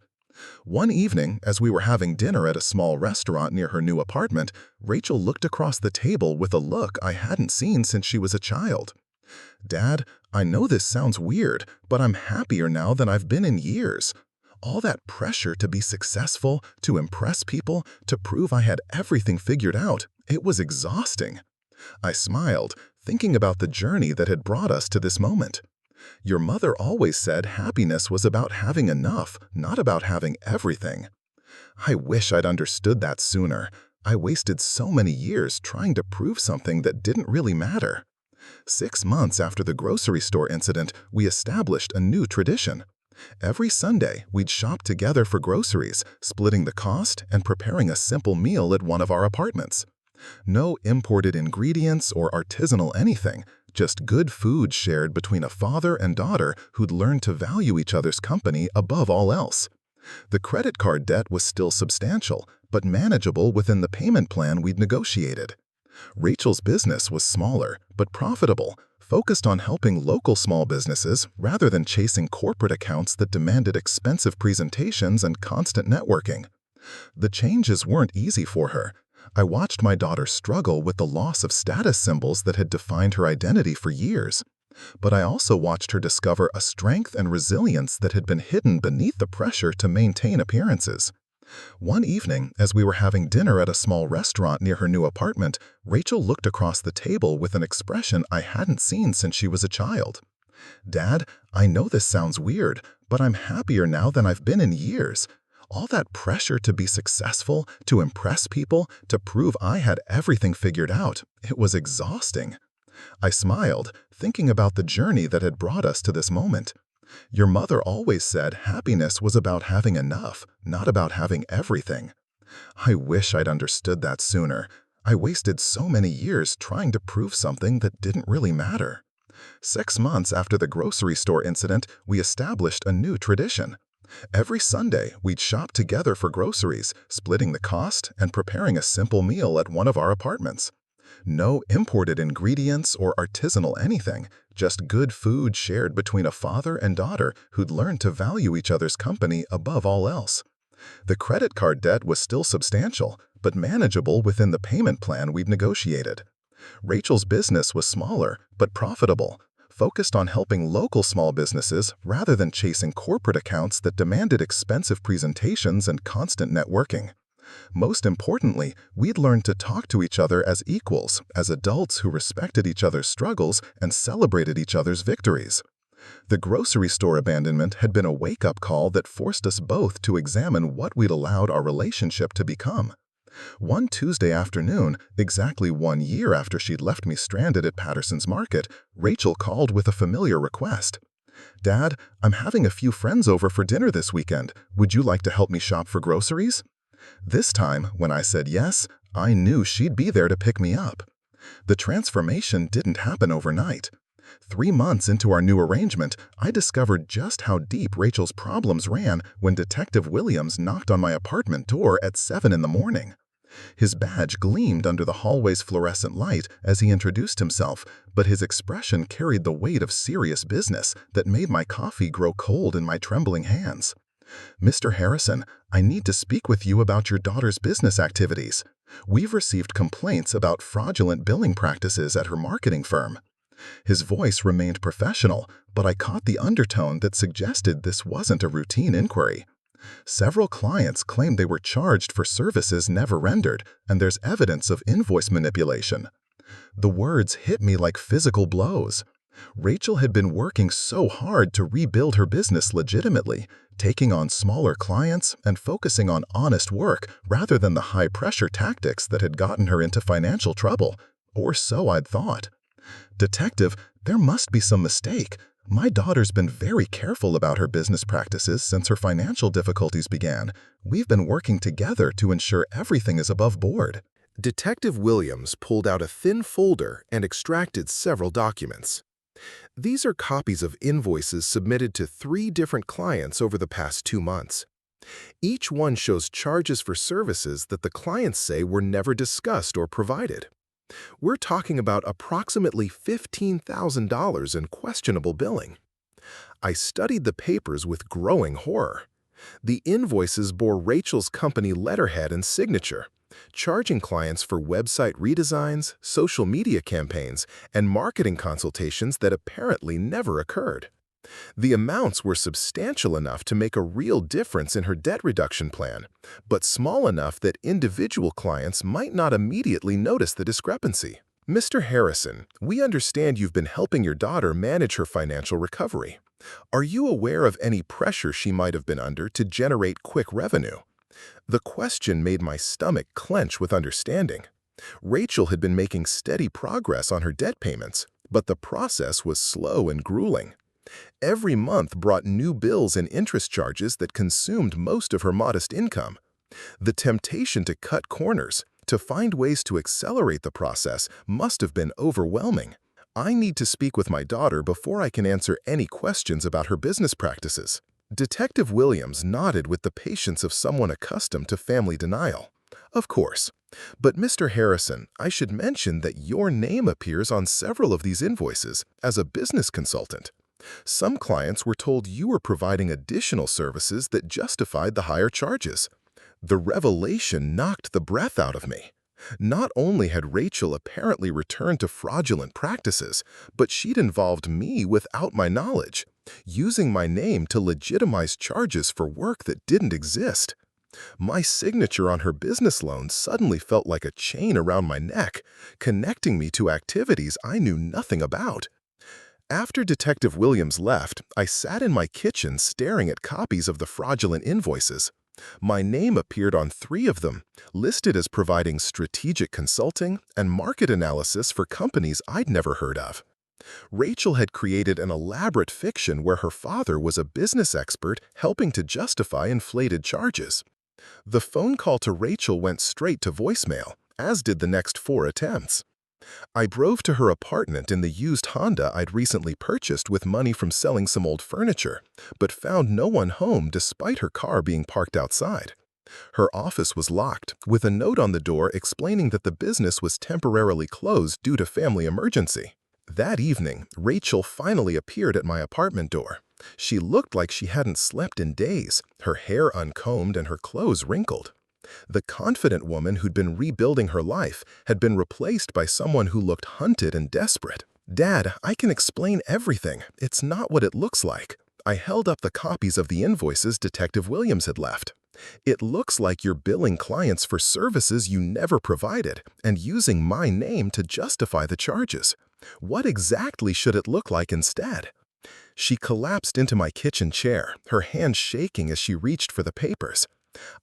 Speaker 1: One evening, as we were having dinner at a small restaurant near her new apartment, Rachel looked across the table with a look I hadn't seen since she was a child. "Dad, I know this sounds weird, but I'm happier now than I've been in years. All that pressure to be successful, to impress people, to prove I had everything figured out, it was exhausting." I smiled, thinking about the journey that had brought us to this moment. "Your mother always said happiness was about having enough, not about having everything." I wish I'd understood that sooner. I wasted so many years trying to prove something that didn't really matter. 6 months after the grocery store incident, we established a new tradition. Every Sunday, we'd shop together for groceries, splitting the cost and preparing a simple meal at one of our apartments. No imported ingredients or artisanal anything, just good food shared between a father and daughter who'd learned to value each other's company above all else.
Speaker 2: The credit card debt was still substantial, but manageable within the payment plan we'd negotiated. Rachel's business was smaller, but profitable, focused on helping local small businesses rather than chasing corporate accounts that demanded expensive presentations and constant networking. The changes weren't easy for her. I watched my daughter struggle with the loss of status symbols that had defined her identity for years. But I also watched her discover a strength and resilience that had been hidden beneath the pressure to maintain appearances. One evening, as we were having dinner at a small restaurant near her new apartment, Rachel looked across the table with an expression I hadn't seen since she was a child. "Dad, I know this sounds weird, but I'm happier now than I've been in years. All that pressure to be successful, to impress people, to prove I had everything figured out, it was exhausting." I smiled, thinking about the journey that had brought us to this moment. Your mother always said happiness was about having enough, not about having everything. I wish I'd understood that sooner. I wasted so many years trying to prove something that didn't really matter. 6 months after the grocery store incident, we established a new tradition. Every Sunday, we'd shop together for groceries, splitting the cost and preparing a simple meal at one of our apartments. No imported ingredients or artisanal anything, just good food shared between a father and daughter who'd learned to value each other's company above all else. The credit card debt was still substantial, but manageable within the payment plan we'd negotiated. Rachel's business was smaller, but profitable, focused on helping local small businesses rather than chasing corporate accounts that demanded expensive presentations and constant networking. Most importantly, we'd learned to talk to each other as equals, as adults who respected each other's struggles and celebrated each other's victories. The grocery store abandonment had been a wake-up call that forced us both to examine what we'd allowed our relationship to become. One Tuesday afternoon, exactly 1 year after she'd left me stranded at Patterson's Market, Rachel called with a familiar request. "Dad, I'm having a few friends over for dinner this weekend. Would you like to help me shop for groceries?" This time, when I said yes, I knew she'd be there to pick me up. The transformation didn't happen overnight. 3 months into our new arrangement, I discovered just how deep Rachel's problems ran when Detective Williams knocked on my apartment door at 7 in the morning. His badge gleamed under the hallway's fluorescent light as he introduced himself, but his expression carried the weight of serious business that made my coffee grow cold in my trembling hands. "Mr. Harrison, I need to speak with you about your daughter's business activities. We've received complaints about fraudulent billing practices at her marketing firm." His voice remained professional, but I caught the undertone that suggested this wasn't a routine inquiry. Several clients claimed they were charged for services never rendered, and there's evidence of invoice manipulation. The words hit me like physical blows. Rachel had been working so hard to rebuild her business legitimately, taking on smaller clients and focusing on honest work rather than the high-pressure tactics that had gotten her into financial trouble. Or so I'd thought. "Detective, there must be some mistake. My daughter's been very careful about her business practices since her financial difficulties began. We've been working together to ensure everything is above board."
Speaker 3: Detective Williams pulled out a thin folder and extracted several documents. These are copies of invoices submitted to 3 different clients over the past 2 months. Each one shows charges for services that the clients say were never discussed or provided. We're talking about approximately $15,000 in questionable billing. I studied the papers with growing horror. The invoices bore Rachel's company letterhead and signature, charging clients for website redesigns, social media campaigns, and marketing consultations that apparently never occurred. The amounts were substantial enough to make a real difference in her debt reduction plan, but small enough that individual clients might not immediately notice the discrepancy. "Mr. Harrison, we understand you've been helping your daughter manage her financial recovery. Are you aware of any pressure she might have been under to generate quick revenue?" The question made my stomach clench with understanding. Rachel had been making steady progress on her debt payments, but the process was slow and grueling. Every month brought new bills and interest charges that consumed most of her modest income. The temptation to cut corners, to find ways to accelerate the process, must have been overwhelming. "I need to speak with my daughter before I can answer any questions about her business practices." Detective Williams nodded with the patience of someone accustomed to family denial. Of course. But Mr. Harrison, I should mention that your name appears on several of these invoices as a business consultant. Some clients were told you were providing additional services that justified the higher charges. The revelation knocked the breath out of me. Not only had Rachel apparently returned to fraudulent practices, but she'd involved me without my knowledge, using my name to legitimize charges for work that didn't exist. My signature on her business loan suddenly felt like a chain around my neck, connecting me to activities I knew nothing about. After Detective Williams left, I sat in my kitchen staring at copies of the fraudulent invoices. My name appeared on 3 of them, listed as providing strategic consulting and market analysis for companies I'd never heard of. Rachel had created an elaborate fiction where her father was a business expert helping to justify inflated charges. The phone call to Rachel went straight to voicemail, as did the next 4 attempts. I drove to her apartment in the used Honda I'd recently purchased with money from selling some old furniture, but found no one home despite her car being parked outside. Her office was locked, with a note on the door explaining that the business was temporarily closed due to family emergency. That evening, Rachel finally appeared at my apartment door. She looked like she hadn't slept in days, her hair uncombed and her clothes wrinkled. The confident woman who'd been rebuilding her life had been replaced by someone who looked hunted and desperate. "Dad, I can explain everything. It's not what it looks like." I held up the copies of the invoices Detective Williams had left. "It looks like you're billing clients for services you never provided and using my name to justify the charges. What exactly should it look like instead?" She collapsed into my kitchen chair, her hands shaking as she reached for the papers.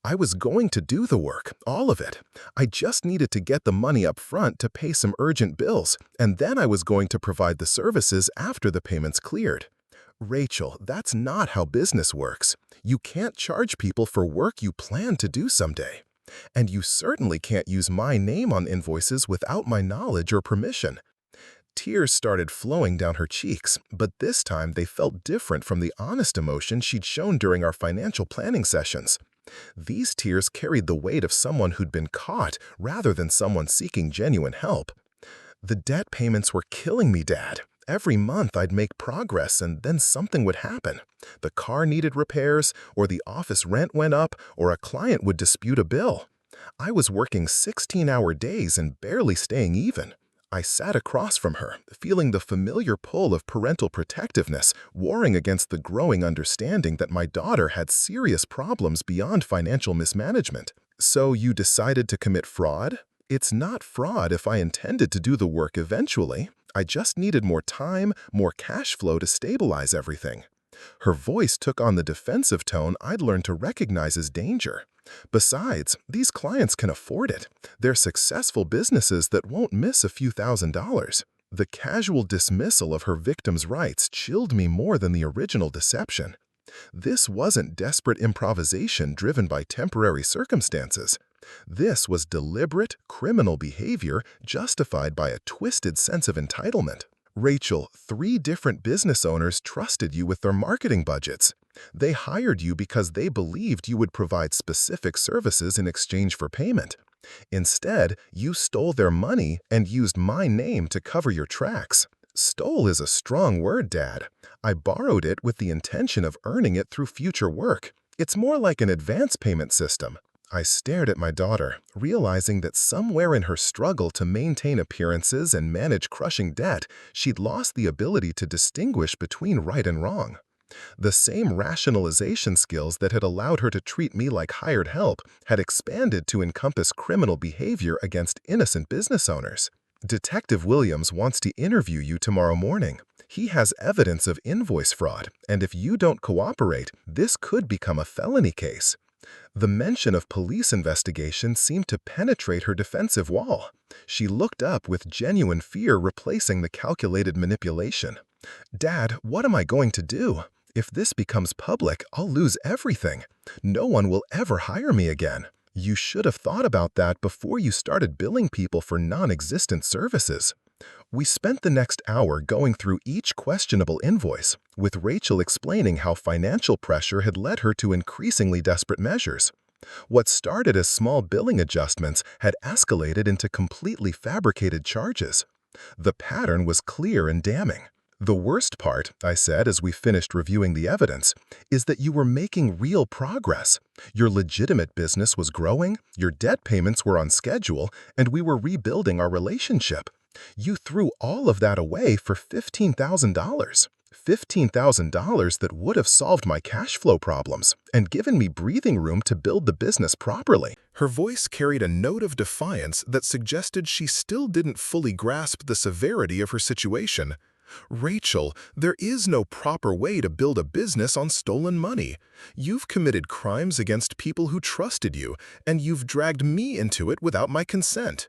Speaker 3: "I was going to do the work, all of it. I just needed to get the money up front to pay some urgent bills, and then I was going to provide the services after the payments cleared." "Rachel, that's not how business works. You can't charge people for work you plan to do someday. And you certainly can't use my name on invoices without my knowledge or permission." Tears started flowing down her cheeks, but this time they felt different from the honest emotion she'd shown during our financial planning sessions. These tears carried the weight of someone who'd been caught rather than someone seeking genuine help. "The debt payments were killing me, Dad. Every month I'd make progress and then something would happen. The car needed repairs, or the office rent went up, or a client would dispute a bill. I was working 16-hour days and barely staying even." I sat across from her, feeling the familiar pull of parental protectiveness warring against the growing understanding that my daughter had serious problems beyond financial mismanagement. "So you decided to commit fraud?" "It's not fraud if I intended to do the work eventually. I just needed more time, more cash flow to stabilize everything." Her voice took on the defensive tone I'd learned to recognize as danger. "Besides, these clients can afford it. They're successful businesses that won't miss a few $1,000s. The casual dismissal of her victim's rights chilled me more than the original deception. This wasn't desperate improvisation driven by temporary circumstances. This was deliberate, criminal behavior justified by a twisted sense of entitlement. "Rachel, 3 different business owners trusted you with their marketing budgets. They hired you because they believed you would provide specific services in exchange for payment. Instead, you stole their money and used my name to cover your tracks." "Stole is a strong word, Dad. I borrowed it with the intention of earning it through future work. It's more like an advance payment system." I stared at my daughter, realizing that somewhere in her struggle to maintain appearances and manage crushing debt, she'd lost the ability to distinguish between right and wrong. The same rationalization skills that had allowed her to treat me like hired help had expanded to encompass criminal behavior against innocent business owners. "Detective Williams wants to interview you tomorrow morning. He has evidence of invoice fraud, and if you don't cooperate, this could become a felony case." The mention of police investigation seemed to penetrate her defensive wall. She looked up with genuine fear replacing the calculated manipulation. "Dad, what am I going to do? If this becomes public, I'll lose everything. No one will ever hire me again." "You should have thought about that before you started billing people for non-existent services."
Speaker 2: We spent the next hour going through each questionable invoice, with Rachel explaining how financial pressure had led her to increasingly desperate measures. What started as small billing adjustments had escalated into completely fabricated charges. The pattern was clear and damning. "The worst part," I said as we finished reviewing the evidence, "is that you were making real progress. Your legitimate business was growing, your debt payments were on schedule, and we were rebuilding our relationship. You threw all of that away for $15,000. $15,000 that would have solved my cash flow problems and given me breathing room to build the business properly."
Speaker 3: Her voice carried a note of defiance that suggested she still didn't fully grasp the severity of her situation. "Rachel, there is no proper way to build a business on stolen money. You've committed crimes against people who trusted you, and you've dragged me into it without my consent."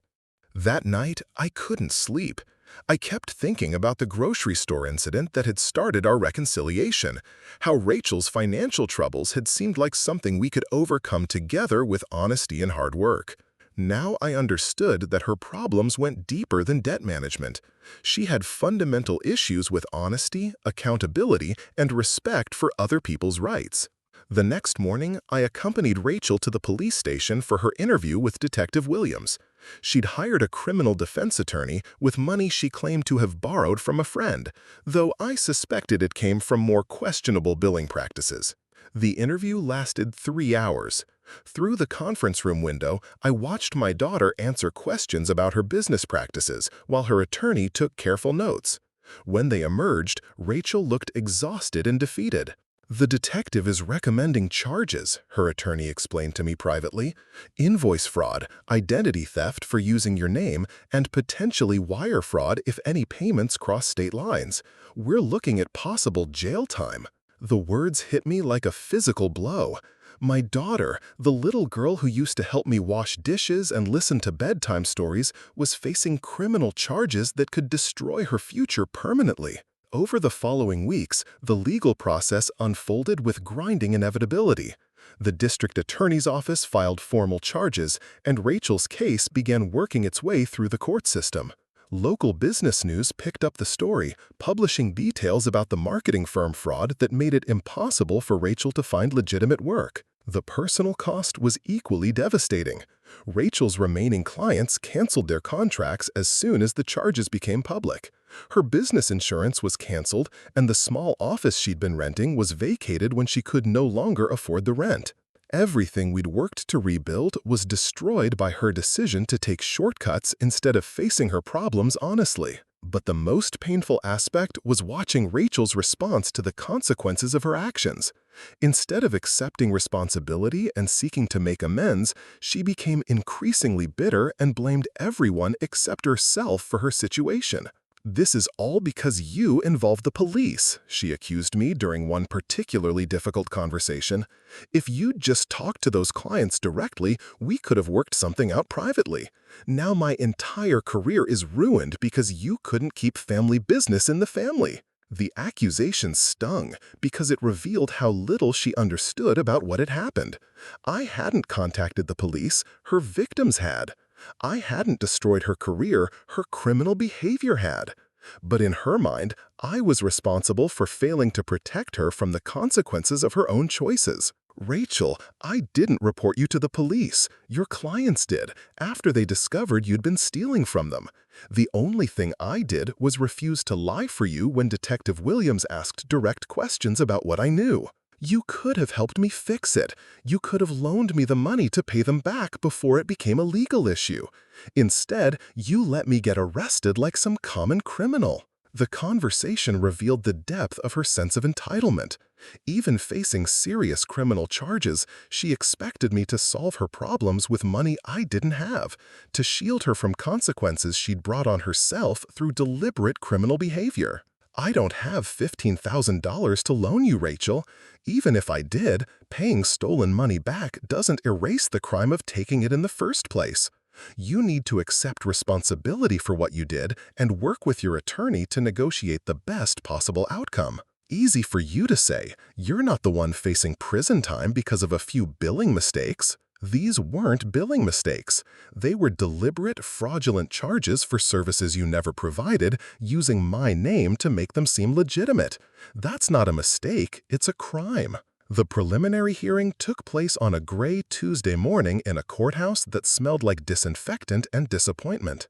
Speaker 3: That night, I couldn't sleep. I kept thinking about the grocery store incident that had started our reconciliation, how Rachel's financial troubles had seemed like something we could overcome together with honesty and hard work. Now I understood that her problems went deeper than debt management. She had fundamental issues with honesty, accountability, and respect for other people's rights. The next morning, I accompanied Rachel to the police station for her interview with Detective Williams. She'd hired a criminal defense attorney with money she claimed to have borrowed from a friend, though I suspected it came from more questionable billing practices. The interview lasted 3 hours. Through the conference room window, I watched my daughter answer questions about her business practices while her attorney took careful notes. When they emerged, Rachel looked exhausted and defeated. "The detective is recommending charges," her attorney explained to me privately. "Invoice fraud, identity theft for using your name, and potentially wire fraud if any payments cross state lines. We're looking at possible jail time." The words hit me like a physical blow. My daughter, the little girl who used to help me wash dishes and listen to bedtime stories, was facing criminal charges that could destroy her future permanently. Over the following weeks, the legal process unfolded with grinding inevitability. The district attorney's office filed formal charges, and Rachel's case began working its way through the court system. Local business news picked up the story, publishing details about the marketing firm fraud that made it impossible for Rachel to find legitimate work. The personal cost was equally devastating. Rachel's remaining clients canceled their contracts as soon as the charges became public. Her business insurance was canceled, and the small office she'd been renting was vacated when she could no longer afford the rent. Everything we'd worked to rebuild was destroyed by her decision to take shortcuts instead of facing her problems honestly. But the most painful aspect was watching Rachel's response to the consequences of her actions. Instead of accepting responsibility and seeking to make amends, she became increasingly bitter and blamed everyone except herself for her situation. "This is all because you involved the police," she accused me during one particularly difficult conversation. "If you'd just talked to those clients directly, we could have worked something out privately. Now my entire career is ruined because you couldn't keep family business in the family." The accusation stung because it revealed how little she understood about what had happened. I hadn't contacted the police, her victims had. I hadn't destroyed her career, her criminal behavior had. But in her mind, I was responsible for failing to protect her from the consequences of her own choices. "Rachel, I didn't report you to the police. Your clients did, after they discovered you'd been stealing from them. The only thing I did was refuse to lie for you when Detective Williams asked direct questions about what I knew. You could have helped me fix it. You could have loaned me the money to pay them back before it became a legal issue. Instead, you let me get arrested like some common criminal." The conversation revealed the depth of her sense of entitlement. Even facing serious criminal charges, she expected me to solve her problems with money I didn't have, to shield her from consequences she'd brought on herself through deliberate criminal behavior. "I don't have $15,000 to loan you, Rachel. Even if I did, paying stolen money back doesn't erase the crime of taking it in the first place. You need to accept responsibility for what you did and work with your attorney to negotiate the best possible outcome." Easy for you to say. You're not the one facing prison time because of a few billing mistakes.
Speaker 2: These weren't billing mistakes. They were deliberate, fraudulent charges for services you never provided, using my name to make them seem legitimate. That's not a mistake, it's a crime. The preliminary hearing took place on a gray Tuesday morning in a courthouse that smelled like disinfectant and disappointment.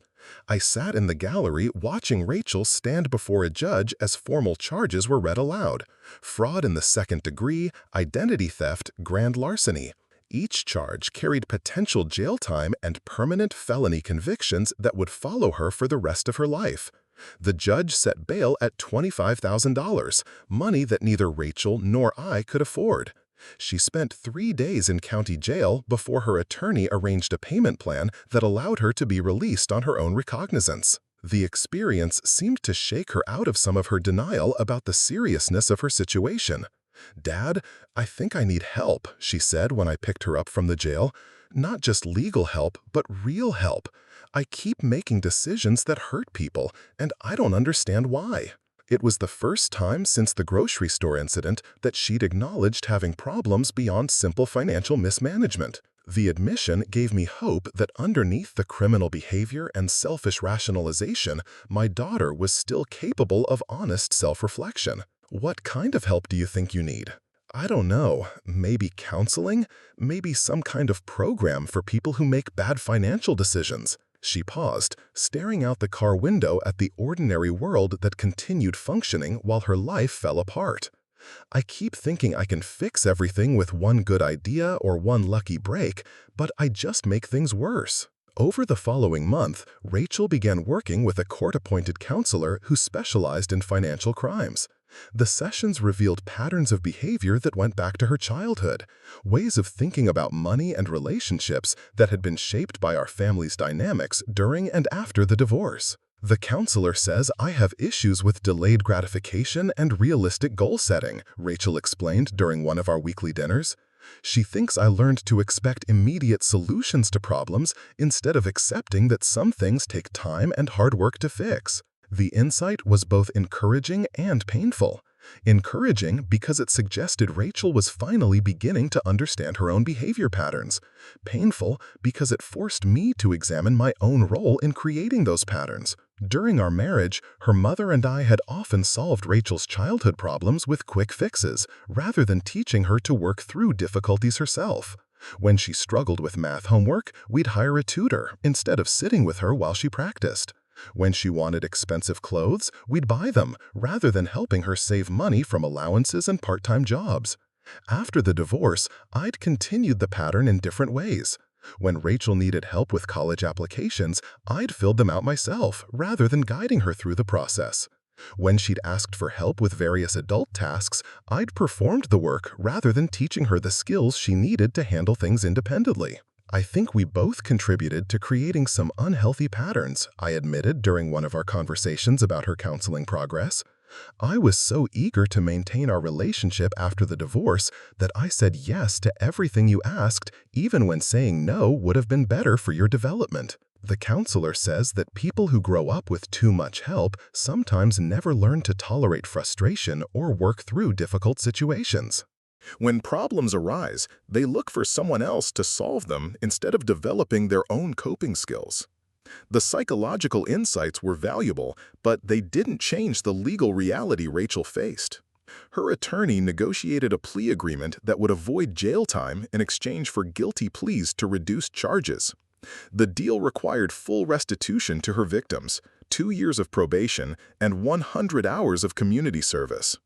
Speaker 2: I sat in the gallery watching Rachel stand before a judge as formal charges were read aloud: fraud in the second degree, identity theft, grand larceny. Each charge carried potential jail time and permanent felony convictions that would follow her for the rest of her life. The judge set bail at $25,000, money that neither Rachel nor I could afford. She spent 3 days in county jail before her attorney arranged a payment plan that allowed her to be released on her own recognizance. The experience seemed to shake her out of some of her denial about the seriousness of her situation. "Dad, I think I need help," she said when I picked her up from the jail. "Not just legal help, but real help. I keep making decisions that hurt people, and I don't understand why." It was the first time since the grocery store incident that she'd acknowledged having problems beyond simple financial mismanagement. The admission gave me hope that underneath the criminal behavior and selfish rationalization, my daughter was still capable of honest self-reflection. "What kind of help do you think you need?" "I don't know. Maybe counseling? Maybe some kind of program for people who make bad financial decisions." She paused, staring out the car window at the ordinary world that continued functioning while her life fell apart. "I keep thinking I can fix everything with one good idea or one lucky break, but I just make things worse." Over the following month, Rachel began working with a court-appointed counselor who specialized in financial crimes. The sessions revealed patterns of behavior that went back to her childhood, ways of thinking about money and relationships that had been shaped by our family's dynamics during and after the divorce. "The counselor says I have issues with delayed gratification and realistic goal setting," Rachel explained during one of our weekly dinners. "She thinks I learned to expect immediate solutions to problems instead of accepting that some things take time and hard work to fix." The insight was both encouraging and painful. Encouraging because it suggested Rachel was finally beginning to understand her own behavior patterns. Painful because it forced me to examine my own role in creating those patterns. During our marriage, her mother and I had often solved Rachel's childhood problems with quick fixes, rather than teaching her to work through difficulties herself. When she struggled with math homework, we'd hire a tutor instead of sitting with her while she practiced. When she wanted expensive clothes, we'd buy them, rather than helping her save money from allowances and part-time jobs. After the divorce, I'd continued the pattern in different ways. When Rachel needed help with college applications, I'd filled them out myself, rather than guiding her through the process. When she'd asked for help with various adult tasks, I'd performed the work rather than teaching her the skills she needed to handle things independently. "I think we both contributed to creating some unhealthy patterns," I admitted during one of our conversations about her counseling progress. "I was so eager to maintain our relationship after the divorce that I said yes to everything you asked, even when saying no would have been better for your development." The counselor says that people who grow up with too much help sometimes never learn to tolerate frustration or work through difficult situations.
Speaker 1: When problems arise, they look for someone else to solve them instead of developing their own coping skills. The psychological insights were valuable, but they didn't change the legal reality Rachel faced. Her attorney negotiated a plea agreement that would avoid jail time in exchange for guilty pleas to reduce charges. The deal required full restitution to her victims, 2 years of probation, and 100 hours of community service.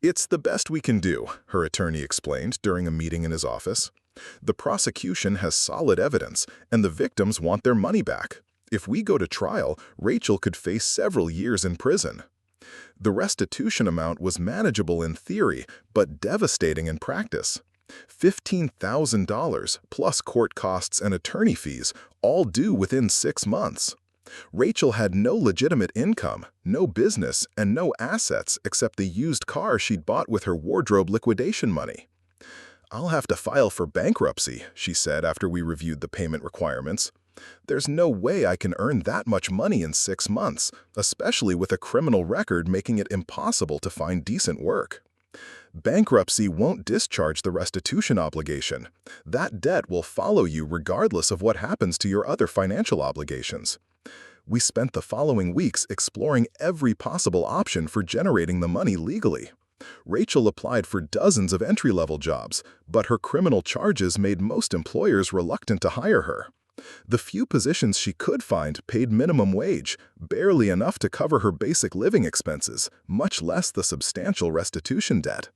Speaker 1: "It's the best we can do," her attorney explained during a meeting in his office. "The prosecution has solid evidence, and the victims want their money back. If we go to trial, Rachel could face several years in prison." The restitution amount was manageable in theory, but devastating in practice. $15,000 plus court costs and attorney fees, all due within 6 months. Rachel had no legitimate income, no business, and no assets except the used car she'd bought with her wardrobe liquidation money. "I'll have to file for bankruptcy," she said after we reviewed the payment requirements. "There's no way I can earn that much money in 6 months, especially with a criminal record making it impossible to find decent work." Bankruptcy won't discharge the restitution obligation. That debt will follow you regardless of what happens to your other financial obligations. We spent the following weeks exploring every possible option for generating the money legally. Rachel applied for dozens of entry-level jobs, but her criminal charges made most employers reluctant to hire her. The few positions she could find paid minimum wage, barely enough to cover her basic living expenses, much less the substantial restitution debt.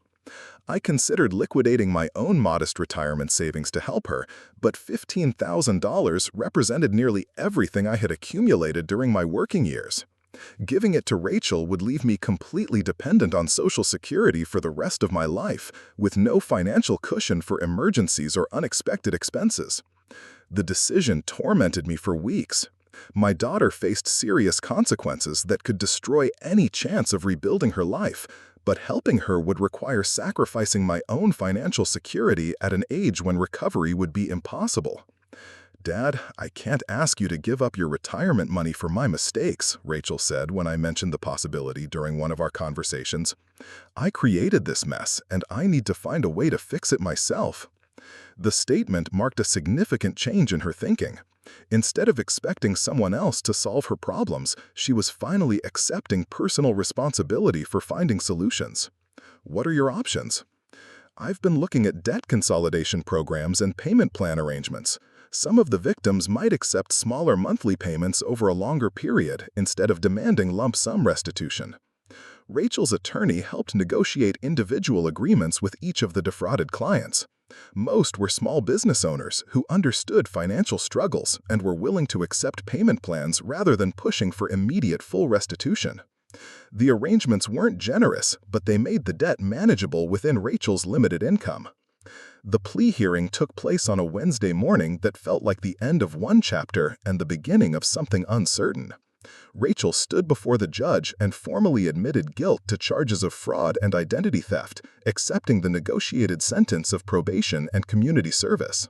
Speaker 1: I considered liquidating my own modest retirement savings to help her, but $15,000 represented nearly everything I had accumulated during my working years. Giving it to Rachel would leave me completely dependent on Social Security for the rest of my life, with no financial cushion for emergencies or unexpected expenses. The decision tormented me for weeks. My daughter faced serious consequences that could destroy any chance of rebuilding her life, but helping her would require sacrificing my own financial security at an age when recovery would be impossible. "Dad, I can't ask you to give up your retirement money for my mistakes," Rachel said when I mentioned the possibility during one of our conversations. "I created this mess, and I need to find a way to fix it myself." The statement marked a significant change in her thinking. Instead of expecting someone else to solve her problems, she was finally accepting personal responsibility for finding solutions. "What are your options?" "I've been looking at debt consolidation programs and payment plan arrangements. Some of the victims might accept smaller monthly payments over a longer period instead of demanding lump sum restitution." Rachel's attorney helped negotiate individual agreements with each of the defrauded clients. Most were small business owners who understood financial struggles and were willing to accept payment plans rather than pushing for immediate full restitution. The arrangements weren't generous, but they made the debt manageable within Rachel's limited income. The plea hearing took place on a Wednesday morning that felt like the end of one chapter and the beginning of something uncertain. Rachel stood before the judge and formally admitted guilt to charges of fraud and identity theft, accepting the negotiated sentence of probation and community service.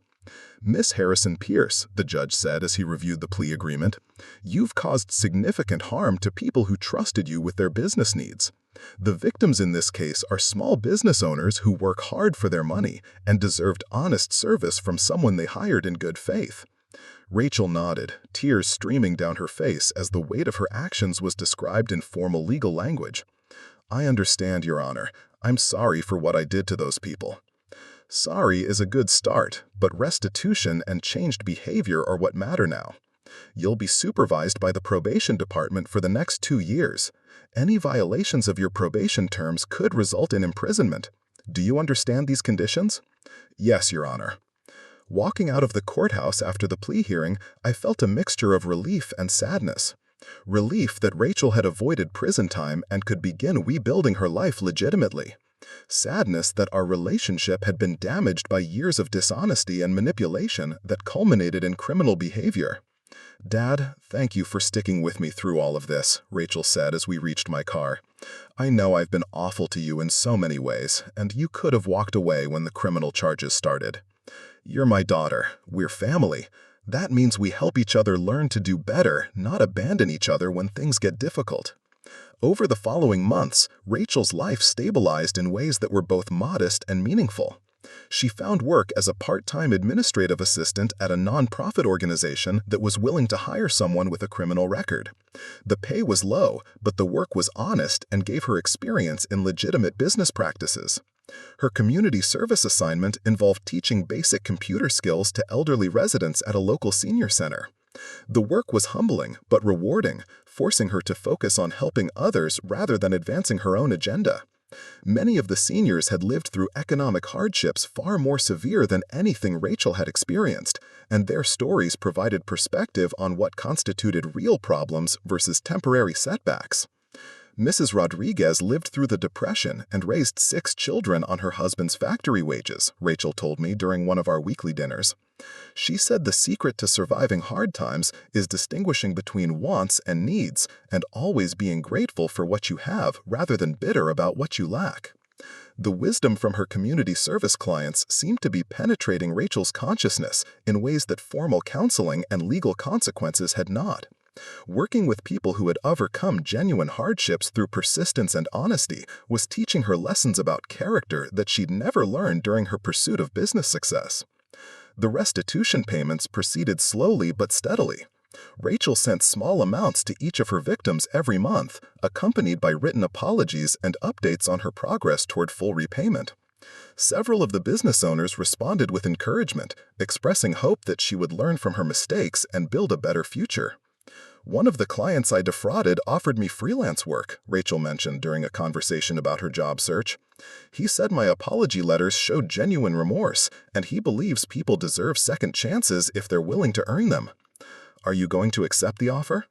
Speaker 1: "Miss Harrison Pierce," the judge said as he reviewed the plea agreement, "you've caused significant harm to people who trusted you with their business needs. The victims in this case are small business owners who work hard for their money and deserved honest service from someone they hired in good faith." Rachel nodded, tears streaming down her face as the weight of her actions was described in formal legal language. "I understand, Your Honor. I'm sorry for what I did to those people." Sorry is a good start, but restitution and changed behavior are what matter now. You'll be supervised by the probation department for the next 2 years. Any violations of your probation terms could result in imprisonment. Do you understand these conditions? "Yes, Your Honor." Walking out of the courthouse after the plea hearing, I felt a mixture of relief and sadness. Relief that Rachel had avoided prison time and could begin rebuilding her life legitimately. Sadness that our relationship had been damaged by years of dishonesty and manipulation that culminated in criminal behavior. "Dad, thank you for sticking with me through all of this," Rachel said as we reached my car. "I know I've been awful to you in so many ways, and you could have walked away when the criminal charges started. You're my daughter. We're family. That means we help each other learn to do better, not abandon each other when things get difficult." Over the following months, Rachel's life stabilized in ways that were both modest and meaningful. She found work as a part-time administrative assistant at a nonprofit organization that was willing to hire someone with a criminal record. The pay was low, but the work was honest and gave her experience in legitimate business practices. Her community service assignment involved teaching basic computer skills to elderly residents at a local senior center. The work was humbling but rewarding, forcing her to focus on helping others rather than advancing her own agenda. Many of the seniors had lived through economic hardships far more severe than anything Rachel had experienced, and their stories provided perspective on what constituted real problems versus temporary setbacks. Mrs. Rodriguez lived through the Depression and raised 6 children on her husband's factory wages, Rachel told me during one of our weekly dinners. She said the secret to surviving hard times is distinguishing between wants and needs and always being grateful for what you have rather than bitter about what you lack. The wisdom from her community service clients seemed to be penetrating Rachel's consciousness in ways that formal counseling and legal consequences had not.
Speaker 2: Working with people who had overcome genuine hardships through persistence and honesty was teaching her lessons about character that she'd never learned during her pursuit of business success. The restitution payments proceeded slowly but steadily. Rachel sent small amounts to each of her victims every month, accompanied by written apologies and updates on her progress toward full repayment. Several of the business owners responded with encouragement, expressing hope that she would learn from her mistakes and build a better future. One of the clients I defrauded offered me freelance work, Rachel mentioned during a conversation about her job search. He said my apology letters showed genuine remorse, and he believes people deserve second chances if they're willing to earn them. Are you going to accept the offer?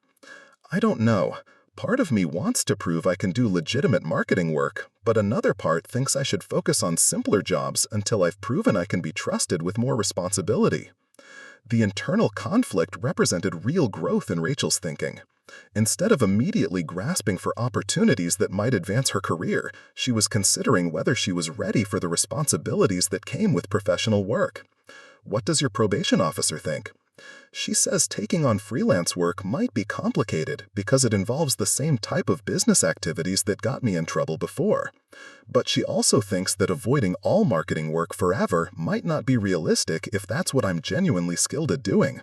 Speaker 2: I don't know. Part of me wants to prove I can do legitimate marketing work, but another part thinks I should focus on simpler jobs until I've proven I can be trusted with more responsibility. The internal conflict represented real growth in Rachel's thinking. Instead of immediately grasping for opportunities that might advance her career, she was considering whether she was ready for the responsibilities that came with professional work. What does your probation officer think? She says taking on freelance work might be complicated because it involves the same type of business activities that got me in trouble before. But she also thinks that avoiding all marketing work forever might not be realistic if that's what I'm genuinely skilled at doing.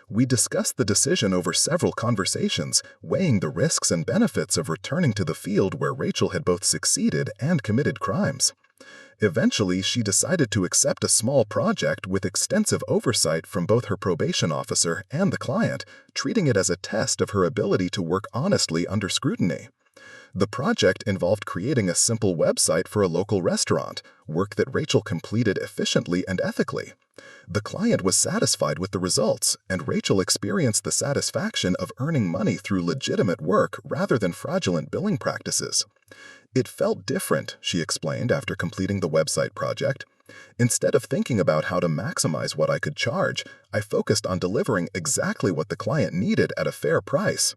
Speaker 2: We discussed the decision over several conversations, weighing the risks and benefits of returning to the field where Rachel had both succeeded and committed crimes. Eventually, she decided to accept a small project with extensive oversight from both her probation officer and the client, treating it as a test of her ability to work honestly under scrutiny. The project involved creating a simple website for a local restaurant, work that Rachel completed efficiently and ethically. The client was satisfied with the results, and Rachel experienced the satisfaction of earning money through legitimate work rather than fraudulent billing practices. It felt different, she explained after completing the website project. Instead of thinking about how to maximize what I could charge, I focused on delivering exactly what the client needed at a fair price.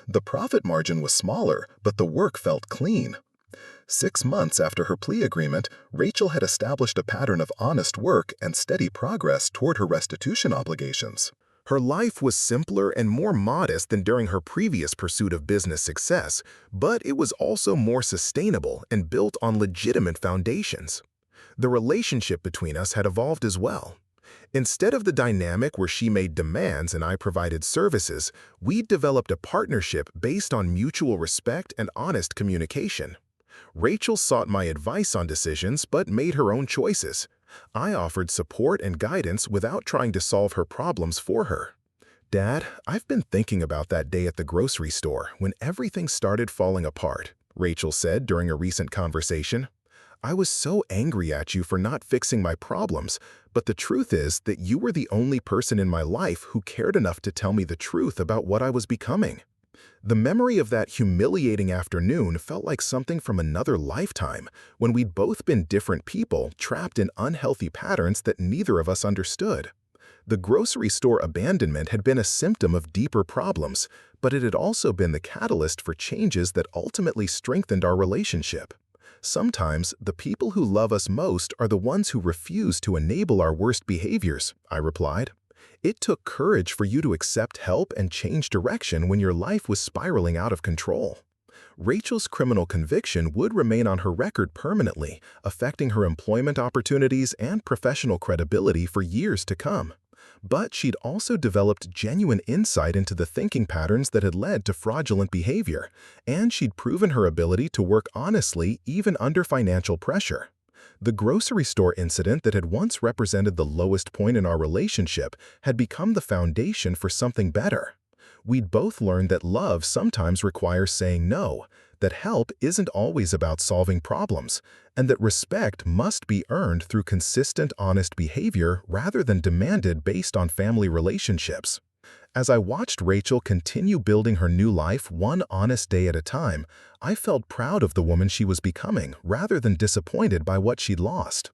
Speaker 2: The profit margin was smaller, but the work felt clean. 6 months after her plea agreement, Rachel had established a pattern of honest work and steady progress toward her restitution obligations.
Speaker 3: Her life was simpler and more modest than during her previous pursuit of business success, but it was also more sustainable and built on legitimate foundations. The relationship between us had evolved as well. Instead of the dynamic where she made demands and I provided services, we developed a partnership based on mutual respect and honest communication. Rachel sought my advice on decisions but made her own choices. I offered support and guidance without trying to solve her problems for her. Dad, I've been thinking about that day at the grocery store when everything started falling apart, Rachel said during a recent conversation. I was so angry at you for not fixing my problems, but the truth is that you were the only person in my life who cared enough to tell me the truth about what I was becoming. The memory of that humiliating afternoon felt like something from another lifetime, when we'd both been different people trapped in unhealthy patterns that neither of us understood. The grocery store abandonment had been a symptom of deeper problems, but it had also been the catalyst for changes that ultimately strengthened our relationship. Sometimes, the people who love us most are the ones who refuse to enable our worst behaviors, I replied. It took courage for you to accept help and change direction when your life was spiraling out of control. Rachel's criminal conviction would remain on her record permanently, affecting her employment opportunities and professional credibility for years to come. But she'd also developed genuine insight into the thinking patterns that had led to fraudulent behavior, and she'd proven her ability to work honestly even under financial pressure. The grocery store incident that had once represented the lowest point in our relationship had become the foundation for something better. We'd both learned that love sometimes requires saying no, that help isn't always about solving problems, and that respect must be earned through consistent, honest behavior rather than demanded based on family relationships. As I watched Rachel continue building her new life one honest day at a time, I felt proud of the woman she was becoming rather than disappointed by what she'd lost.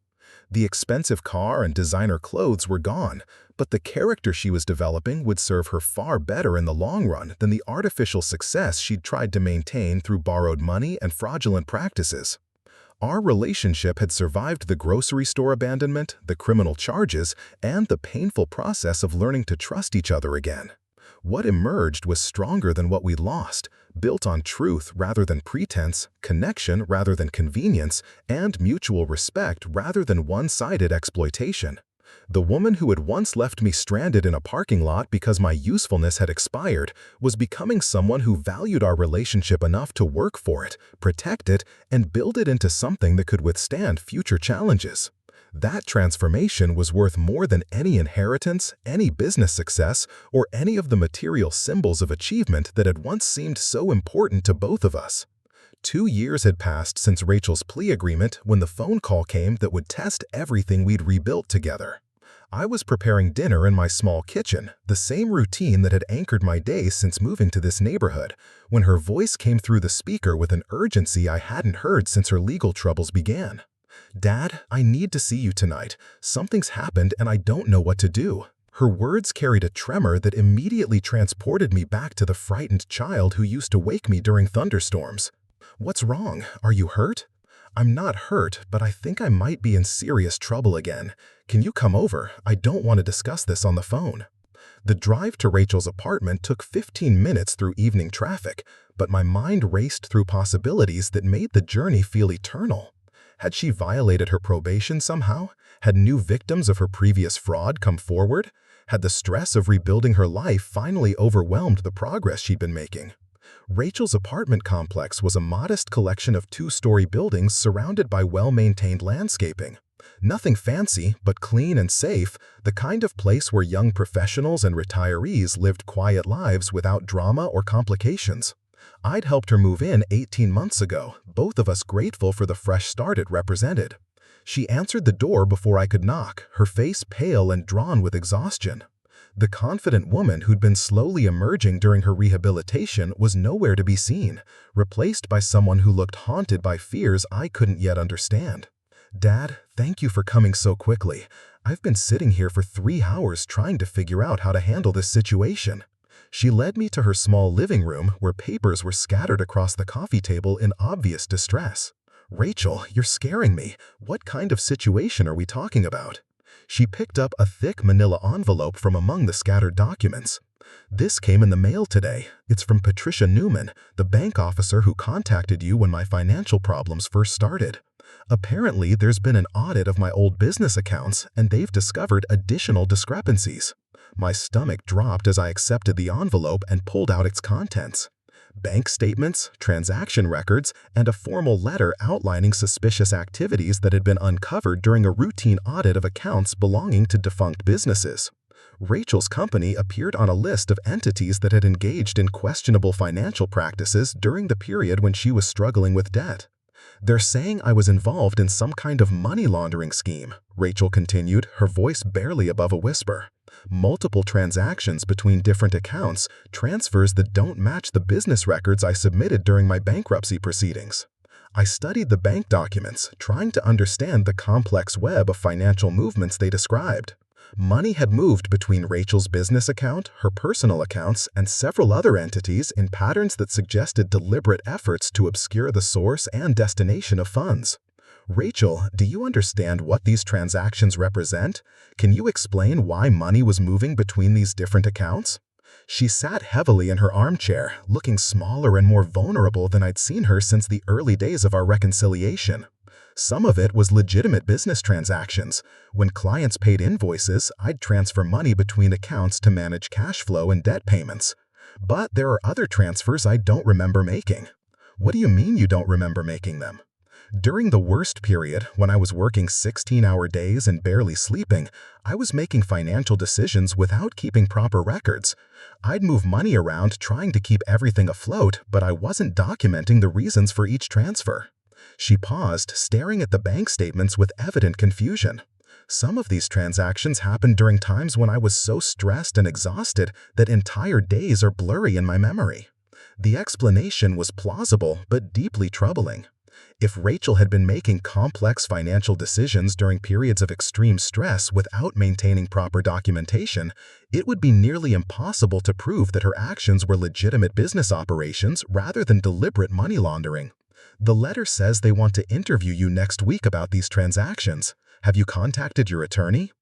Speaker 3: The expensive car and designer clothes were gone, but the character she was developing would serve her far better in the long run than the artificial success she'd tried to maintain through borrowed money and fraudulent practices. Our relationship had survived the grocery store abandonment, the criminal charges, and the painful process of learning to trust each other again.
Speaker 2: What emerged was stronger than what we lost, built on truth rather than pretense, connection rather than convenience, and mutual respect rather than one-sided exploitation. The woman who had once left me stranded in a parking lot because my usefulness had expired was becoming someone who valued our relationship enough to work for it, protect it, and build it into something that could withstand future challenges. That transformation was worth more than any inheritance, any business success, or any of the material symbols of achievement that had once seemed so important to both of us. 2 years had passed since Rachel's plea agreement when the phone call came that would test everything we'd rebuilt together. I was preparing dinner in my small kitchen, the same routine that had anchored my days since moving to this neighborhood, when her voice came through the speaker with an urgency I hadn't heard since her legal troubles began. "Dad, I need to see you tonight. Something's happened and I don't know what to do." Her words carried a tremor that immediately transported me back to the frightened child who used to wake me during thunderstorms. "What's wrong? Are you hurt?" "I'm not hurt, but I think I might be in serious trouble again. Can you come over? I don't want to discuss this on the phone." The drive to Rachel's apartment took 15 minutes through evening traffic, but my mind raced through possibilities that made the journey feel eternal. Had she violated her probation somehow? Had new victims of her previous fraud come forward? Had the stress of rebuilding her life finally overwhelmed the progress she'd been making? Rachel's apartment complex was a modest collection of 2-story buildings surrounded by well-maintained landscaping. Nothing fancy, but clean and safe, the kind of place where young professionals and retirees lived quiet lives without drama or complications. I'd helped her move in 18 months ago, both of us grateful for the fresh start it represented. She answered the door before I could knock, her face pale and drawn with exhaustion. The confident woman who'd been slowly emerging during her rehabilitation was nowhere to be seen, replaced by someone who looked haunted by fears I couldn't yet understand. "Dad, thank you for coming so quickly. I've been sitting here for 3 hours trying to figure out how to handle this situation." She led me to her small living room where papers were scattered across the coffee table in obvious distress. "Rachel, you're scaring me. What kind of situation are we talking about?" She picked up a thick manila envelope from among the scattered documents. "This came in the mail today. It's from Patricia Newman, the bank officer who contacted you when my financial problems first started. Apparently, there's been an audit of my old business accounts, and they've discovered additional discrepancies." My stomach dropped as I accepted the envelope and pulled out its contents. Bank statements, transaction records, and a formal letter outlining suspicious activities that had been uncovered during a routine audit of accounts belonging to defunct businesses. Rachel's company appeared on a list of entities that had engaged in questionable financial practices during the period when she was struggling with debt. "They're saying I was involved in some kind of money laundering scheme," Rachel continued, her voice barely above a whisper. "Multiple transactions between different accounts, transfers that don't match the business records I submitted during my bankruptcy proceedings." I studied the bank documents, trying to understand the complex web of financial movements they described. Money had moved between Rachel's business account, her personal accounts, and several other entities in patterns that suggested deliberate efforts to obscure the source and destination of funds. "Rachel, do you understand what these transactions represent? Can you explain why money was moving between these different accounts?" She sat heavily in her armchair, looking smaller and more vulnerable than I'd seen her since the early days of our reconciliation. Some of it was legitimate business transactions. When clients paid invoices, I'd transfer money between accounts to manage cash flow and debt payments. But there are other transfers I don't remember making. "What do you mean you don't remember making them?" "During the worst period, when I was working 16-hour days and barely sleeping, I was making financial decisions without keeping proper records. I'd move money around trying to keep everything afloat, but I wasn't documenting the reasons for each transfer." She paused, staring at the bank statements with evident confusion. "Some of these transactions happened during times when I was so stressed and exhausted that entire days are blurry in my memory." The explanation was plausible but deeply troubling. If Rachel had been making complex financial decisions during periods of extreme stress without maintaining proper documentation, it would be nearly impossible to prove that her actions were legitimate business operations rather than deliberate money laundering. "The letter says they want to interview you next week about these transactions. Have you contacted your attorney?"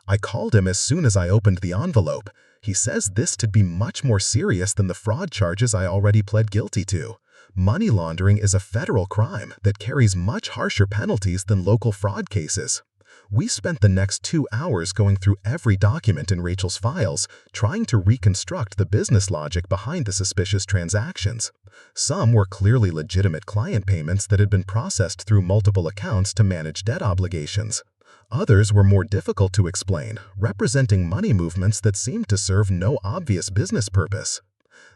Speaker 2: I called him as soon as I opened the envelope. He says this to be much more serious than the fraud charges I already pled guilty to. Money laundering is a federal crime that carries much harsher penalties than local fraud cases. We spent the next 2 hours going through every document in Rachel's files, trying to reconstruct the business logic behind the suspicious transactions. Some were clearly legitimate client payments that had been processed through multiple accounts to manage debt obligations. Others were more difficult to explain, representing money movements that seemed to serve no obvious business purpose.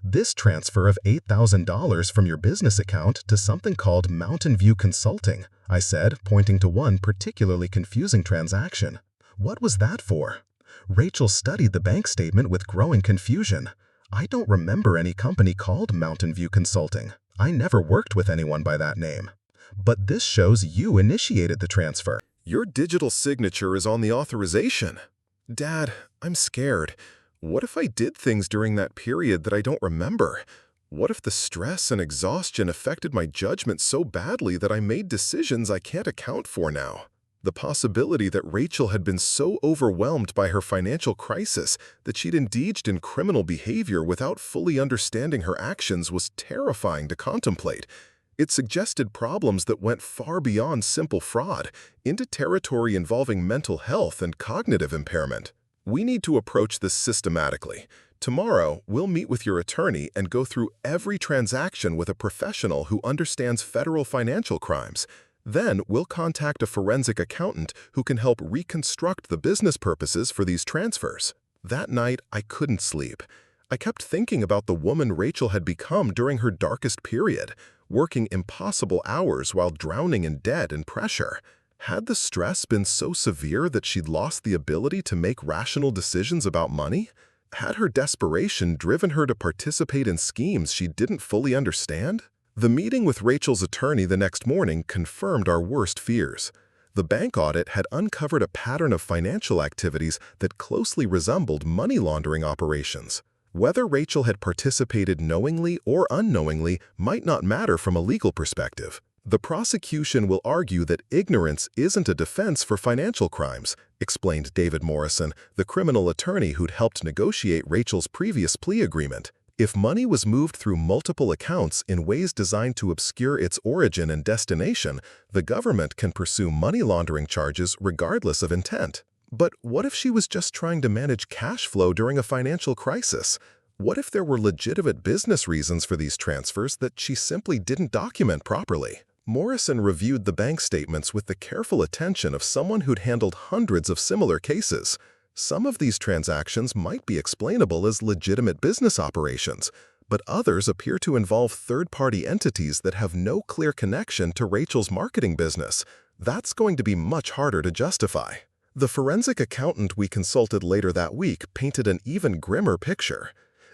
Speaker 2: This transfer of $8,000 from your business account to something called Mountain View Consulting, I said, pointing to one particularly confusing transaction. What was that for? Rachel studied the bank statement with growing confusion. I don't remember any company called Mountain View Consulting. I never worked with anyone by that name. But this shows you initiated the transfer.
Speaker 1: Your digital signature is on the authorization. Dad, I'm scared. What if I did things during that period that I don't remember? What if the stress and exhaustion affected my judgment so badly that I made decisions I can't account for now? The possibility that Rachel had been so overwhelmed by her financial crisis that she'd engaged in criminal behavior without fully understanding her actions was terrifying to contemplate. It suggested problems that went far beyond simple fraud, into territory involving mental health and cognitive impairment. We need to approach this systematically. Tomorrow, we'll meet with your attorney and go through every transaction with a professional who understands federal financial crimes. Then, we'll contact a forensic accountant who can help reconstruct the business purposes for these transfers. That night, I couldn't sleep. I kept thinking about the woman Rachel had become during her darkest period, working impossible hours while drowning in debt and pressure. Had the stress been so severe that she'd lost the ability to make rational decisions about money? Had her desperation driven her to participate in schemes she didn't fully understand? The meeting with Rachel's attorney the next morning confirmed our worst fears. The bank audit had uncovered a pattern of financial activities that closely resembled money laundering operations. Whether Rachel had participated knowingly or unknowingly might not matter from a legal perspective. The prosecution will argue that ignorance isn't a defense for financial crimes, explained David Morrison, the criminal attorney who'd helped negotiate Rachel's previous plea agreement. If money was moved through multiple accounts in ways designed to obscure its origin and destination, the government can pursue money laundering charges regardless of intent. But what if she was just trying to manage cash flow during a financial crisis? What if there were legitimate business reasons for these transfers that she simply didn't document properly? Morrison reviewed the bank statements with the careful attention of someone who'd handled hundreds of similar cases. Some of these transactions might be explainable as legitimate business operations, but others appear to involve third-party entities that have no clear connection to Rachel's marketing business. That's going to be much harder to justify. The forensic accountant we consulted later that week painted an even grimmer picture.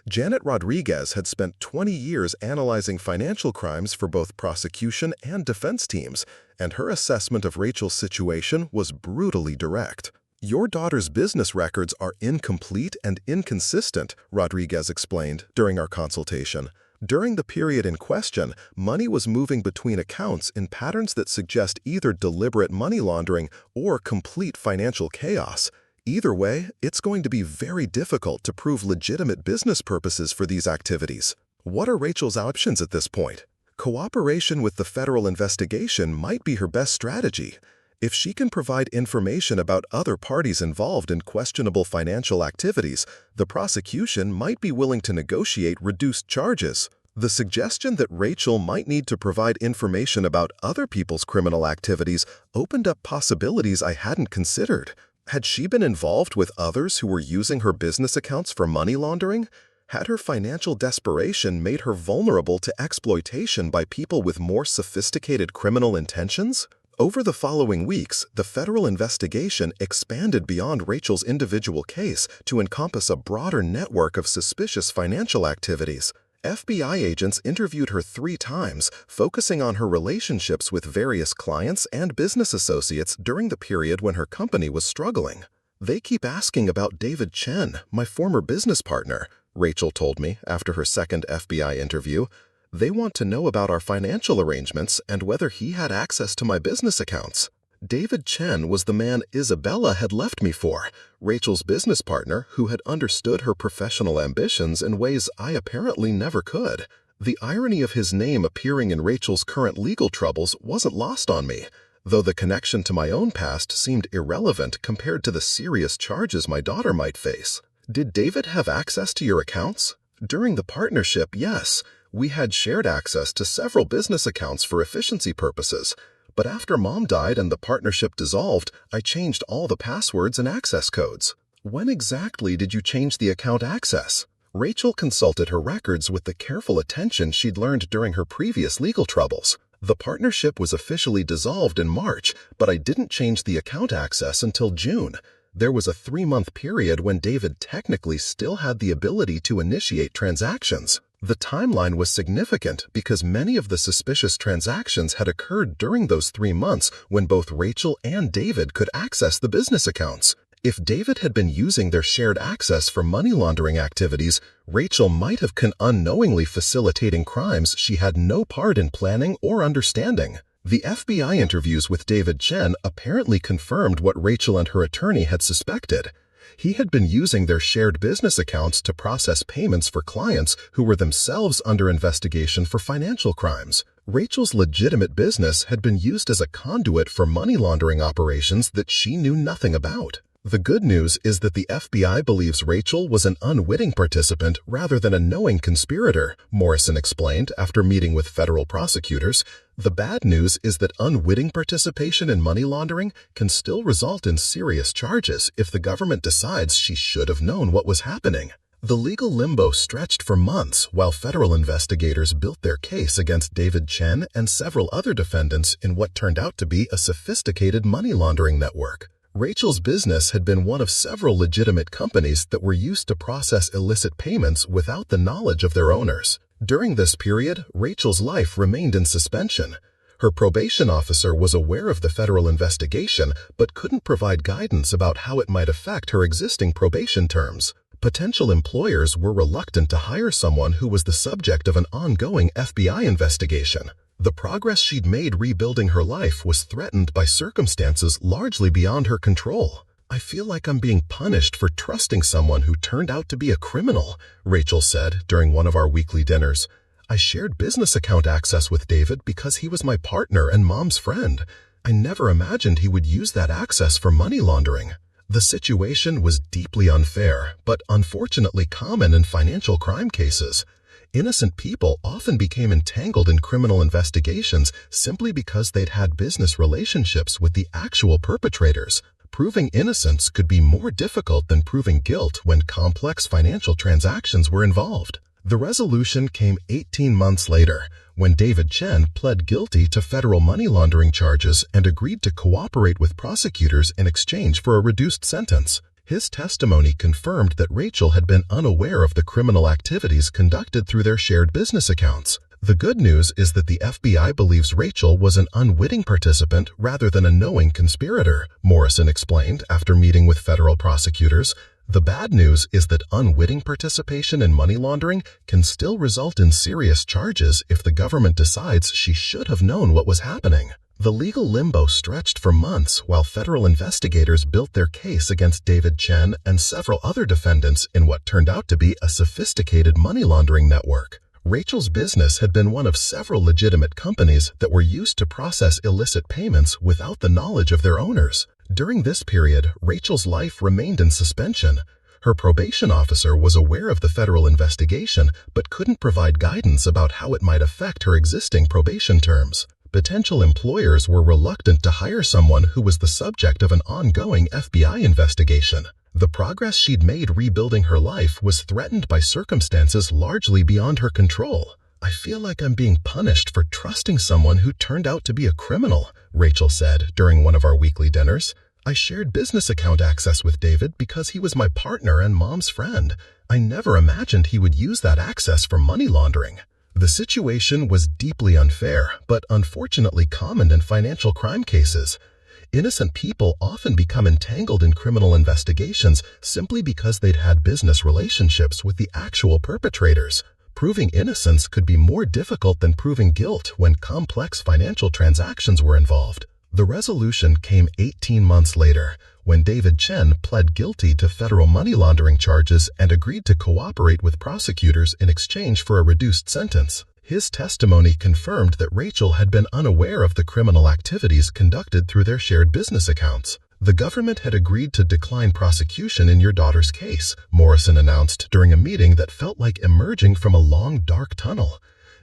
Speaker 1: Janet Rodriguez had spent 20 years analyzing financial crimes for both prosecution and defense teams, and her assessment of Rachel's situation was brutally direct. Your daughter's business records are incomplete and inconsistent, Rodriguez explained during our consultation. During the period in question, money was moving between accounts in patterns that suggest either deliberate money laundering or complete financial chaos. Either way, it's going to be very difficult to prove legitimate business purposes for these activities. What are Rachel's options at this point? Cooperation with the federal investigation might be her best strategy. If she can provide information about other parties involved in questionable financial activities, the prosecution might be willing to negotiate reduced charges. The suggestion that Rachel might need to provide information about other people's criminal activities opened up possibilities I hadn't considered. Had she been involved with others who were using her business accounts for money laundering? Had her financial desperation made her vulnerable to exploitation by people with more sophisticated criminal intentions? Over the following weeks, the federal investigation expanded beyond Rachel's individual case to encompass a broader network of suspicious financial activities. FBI agents interviewed her 3 times, focusing on her relationships with various clients and business associates during the period when her company was struggling. They keep asking about David Chen, my former business partner, Rachel told me after her second FBI interview. They want to know about our financial arrangements and whether he had access to my business accounts.
Speaker 3: David Chen was the man Isabella had left me for, Rachel's business partner who had understood her professional ambitions in ways I apparently never could. The irony of his name appearing in Rachel's current legal troubles wasn't lost on me, though the connection to my own past seemed irrelevant compared to the serious charges my daughter might face. Did David have access to your accounts? During the partnership, yes. We had shared access to several business accounts for efficiency purposes. But after Mom died and the partnership dissolved, I changed all the passwords and access codes. When exactly did you change the account access? Rachel consulted her records with the careful attention she'd learned during her previous legal troubles. The partnership was officially dissolved in March, but I didn't change the account access until June. There was a 3-month period when David technically still had the ability to initiate transactions. The timeline was significant because many of the suspicious transactions had occurred during those 3 months when both Rachel and David could access the business accounts. If David had been using their shared access for money laundering activities, Rachel might have been unknowingly facilitating crimes she had no part in planning or understanding. The FBI interviews with David Chen apparently confirmed what Rachel and her attorney had suspected. He had been using their shared business accounts to process payments for clients who were themselves under investigation for financial crimes. Rachel's legitimate business had been used as a conduit for money laundering operations that she knew nothing about. The good news is that the FBI believes Rachel was an unwitting participant rather than a knowing conspirator, Morrison explained after meeting with federal prosecutors. The bad news is that unwitting participation in money laundering can still result in serious charges if the government decides she should have known what was happening. The legal limbo stretched for months while federal investigators built their case against David Chen and several other defendants in what turned out to be a sophisticated money laundering network. Rachel's business had been one of several legitimate companies that were used to process illicit payments without the knowledge of their owners. During this period, Rachel's life remained in suspension. Her probation officer was aware of the federal investigation but couldn't provide guidance about how it might affect her existing probation terms. Potential employers were reluctant to hire someone who was the subject of an ongoing FBI investigation. The progress she'd made rebuilding her life was threatened by circumstances largely beyond her control. I feel like I'm being punished for trusting someone who turned out to be a criminal, Rachel said during one of our weekly dinners. I shared business account access with David because he was my partner and Mom's friend. I never imagined he would use that access for money laundering. The situation was deeply unfair, but unfortunately common in financial crime cases. Innocent people often became entangled in criminal investigations simply because they'd had business relationships with the actual perpetrators. Proving innocence could be more difficult than proving guilt when complex financial transactions were involved. The resolution came 18 months later, when David Chen pled guilty to federal money laundering charges and agreed to cooperate with prosecutors in exchange for a reduced sentence. His testimony confirmed that Rachel had been unaware of the criminal activities conducted through their shared business accounts. The good news is that the FBI believes Rachel was an unwitting participant rather than a knowing conspirator, Morrison explained after meeting with federal prosecutors. The bad news is that unwitting participation in money laundering can still result in serious charges if the government decides she should have known what was happening. The legal limbo stretched for months while federal investigators built their case against David Chen and several other defendants in what turned out to be a sophisticated money laundering network. Rachel's business had been one of several legitimate companies that were used to process illicit payments without the knowledge of their owners. During this period, Rachel's life remained in suspension. Her probation officer was aware of the federal investigation but couldn't provide guidance about how it might affect her existing probation terms. Potential employers were reluctant to hire someone who was the subject of an ongoing FBI investigation. The progress she'd made rebuilding her life was threatened by circumstances largely beyond her control. I feel like I'm being punished for trusting someone who turned out to be a criminal, Rachel said during one of our weekly dinners. I shared business account access with David because he was my partner and Mom's friend. I never imagined he would use that access for money laundering. The situation was deeply unfair, but unfortunately common in financial crime cases. Innocent people often become entangled in criminal investigations simply because they'd had business relationships with the actual perpetrators. Proving innocence could be more difficult than proving guilt when complex financial transactions were involved.
Speaker 2: The resolution came 18 months later, when David Chen pled guilty to federal money laundering charges and agreed to cooperate with prosecutors in exchange for a reduced sentence. His testimony confirmed that Rachel had been unaware of the criminal activities conducted through their shared business accounts. The government had agreed to decline prosecution in your daughter's case, Morrison announced during a meeting that felt like emerging from a long, dark tunnel.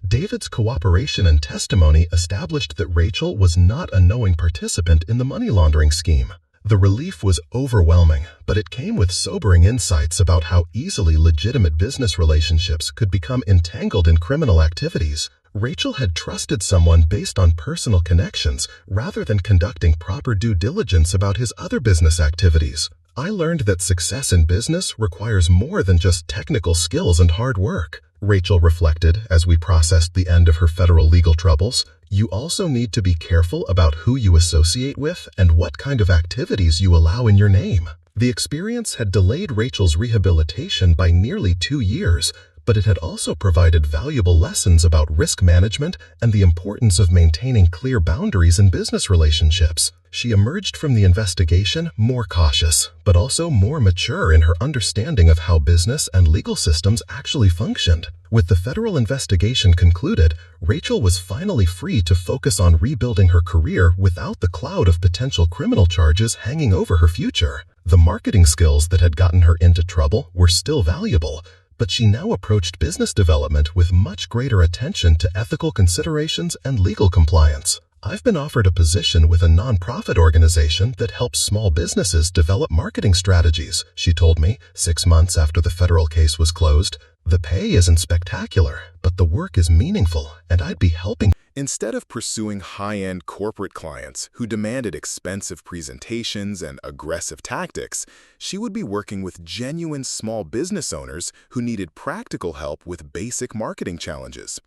Speaker 2: David's cooperation and testimony established that Rachel was not a knowing participant in the money laundering scheme. The relief was overwhelming, but it came with sobering insights about how easily legitimate business relationships could become entangled in criminal activities. Rachel had trusted someone based on personal connections rather than conducting proper due diligence about his other business activities. I learned that success in business requires more than just technical skills and hard work, Rachel reflected as we processed the end of her federal legal troubles. You also need to be careful about who you associate with and what kind of activities you allow in your name. The experience had delayed Rachel's rehabilitation by nearly 2 years, but it had also provided valuable lessons about risk management and the importance of maintaining clear boundaries in business relationships. She emerged from the investigation more cautious, but also more mature in her understanding of how business and legal systems actually functioned. With the federal investigation concluded, Rachel was finally free to focus on rebuilding her career without the cloud of potential criminal charges hanging over her future. The marketing skills that had gotten her into trouble were still valuable, but she now approached business development with much greater attention to ethical considerations and legal compliance. I've been offered a position with a nonprofit organization that helps small businesses develop marketing strategies, she told me 6 months after the federal case was closed. The pay isn't spectacular, but the work is meaningful, and I'd be helping.
Speaker 1: Instead of pursuing high-end corporate clients who demanded expensive presentations and aggressive tactics, she would be working with genuine small business owners who needed practical help with basic marketing challenges.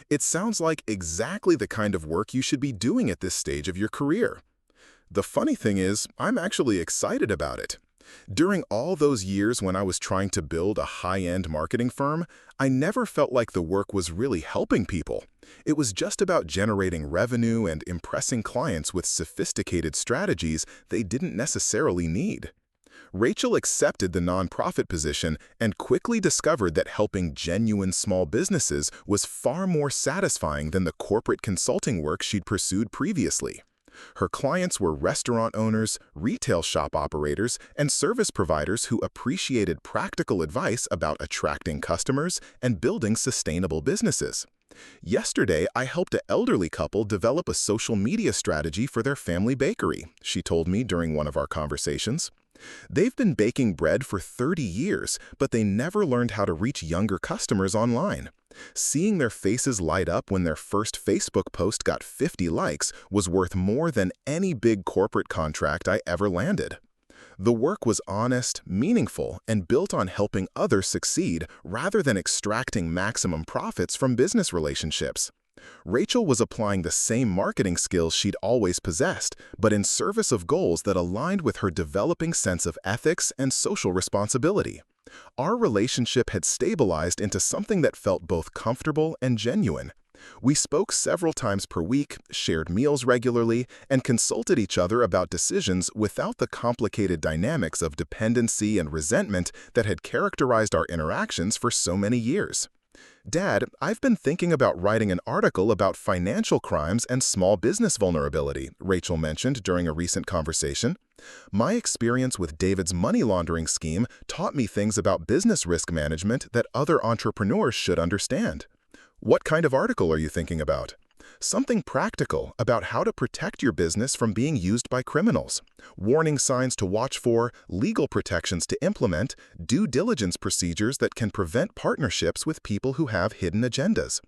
Speaker 1: It sounds like exactly the kind of work you should be doing at this stage of your career. The funny thing is, I'm actually excited about it. During all those years when I was trying to build a high-end marketing firm, I never felt like the work was really helping people. It was just about generating revenue and impressing clients with sophisticated strategies they didn't necessarily need. Rachel accepted the nonprofit position and quickly discovered that helping genuine small businesses was far more satisfying than the corporate consulting work she'd pursued previously. Her clients were restaurant owners, retail shop operators, and service providers who appreciated practical advice about attracting customers and building sustainable businesses. Yesterday, I helped an elderly couple develop a social media strategy for their family bakery, she told me during one of our conversations. They've been baking bread for 30 years, but they never learned how to reach younger customers online. Seeing their faces light up when their first Facebook post got 50 likes was worth more than any big corporate contract I ever landed. The work was honest, meaningful, and built on helping others succeed rather than extracting maximum profits from business relationships. Rachel was applying the same marketing skills she'd always possessed, but in service of goals that aligned with her developing sense of ethics and social responsibility. Our relationship had stabilized into something that felt both comfortable and genuine. We spoke several times per week, shared meals regularly, and consulted each other about decisions without the complicated dynamics of dependency and resentment that had characterized our interactions for so many years. Dad, I've been thinking about writing an article about financial crimes and small business vulnerability, Rachel mentioned during a recent conversation. My experience with David's money laundering scheme taught me things about business risk management that other entrepreneurs should understand. What kind of article are you thinking about? Something practical about how to protect your business from being used by criminals, warning signs to watch for, legal protections to implement, due diligence procedures that can prevent partnerships with people who have hidden agendas.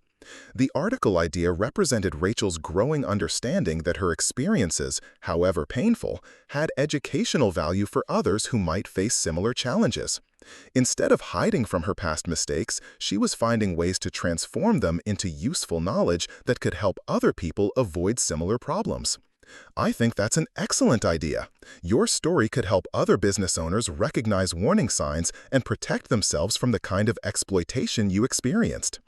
Speaker 1: The article idea represented Rachel's growing understanding that her experiences, however painful, had educational value for others who might face similar challenges. Instead of hiding from her past mistakes, she was finding ways to transform them into useful knowledge that could help other people avoid similar problems. I think that's an excellent idea. Your story could help other business owners recognize warning signs and protect themselves from the kind of exploitation you experienced.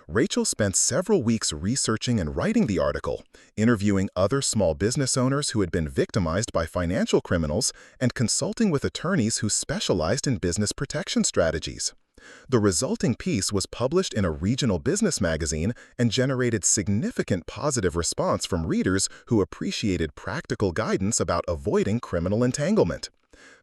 Speaker 3: Rachel spent several weeks researching and writing the article, interviewing other small business owners who had been victimized by financial criminals, and consulting with attorneys who specialized in business protection strategies. The resulting piece was published in a regional business magazine and generated significant positive response from readers who appreciated practical guidance about avoiding criminal entanglement.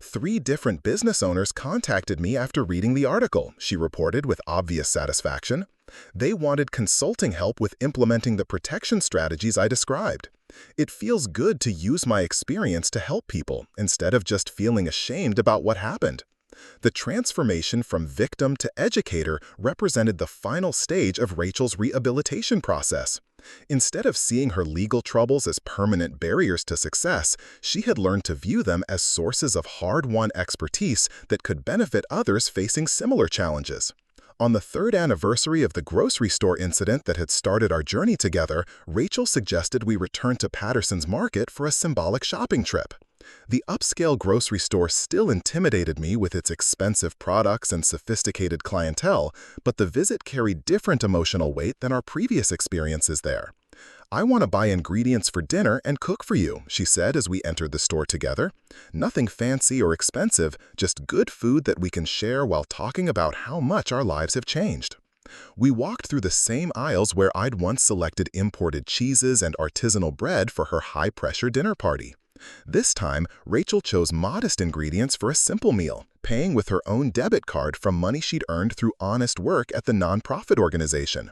Speaker 3: 3 different business owners contacted me after reading the article, she reported with obvious satisfaction. They wanted consulting help with implementing the protection strategies I described. It feels good to use my experience to help people instead of just feeling ashamed about what happened. The transformation from victim to educator represented the final stage of Rachel's rehabilitation process. Instead of seeing her legal troubles as permanent barriers to success, she had learned to view them as sources of hard-won expertise that could benefit others facing similar challenges. On the 3rd anniversary of the grocery store incident that had started our journey together, Rachel suggested we return to Patterson's Market for a symbolic shopping trip. The upscale grocery store still intimidated me with its expensive products and sophisticated clientele, but the visit carried different emotional weight than our previous experiences there. "I want to buy ingredients for dinner and cook for you," she said as we entered the store together. "Nothing fancy or expensive, just good food that we can share while talking about how much our lives have changed." We walked through the same aisles where I'd once selected imported cheeses and artisanal bread for her high-pressure dinner party. This time, Rachel chose modest ingredients for a simple meal, paying with her own debit card from money she'd earned through honest work at the nonprofit organization.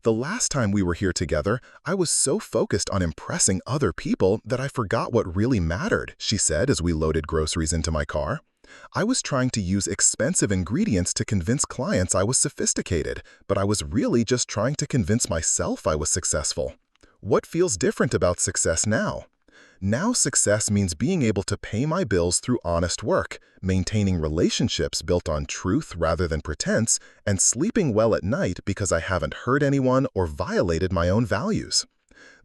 Speaker 3: "The last time we were here together, I was so focused on impressing other people that I forgot what really mattered," she said as we loaded groceries into my car. "I was trying to use expensive ingredients to convince clients I was sophisticated, but I was really just trying to convince myself I was successful." What feels different about success now? Now success means being able to pay my bills through honest work, maintaining relationships built on truth rather than pretense, and sleeping well at night because I haven't hurt anyone or violated my own values.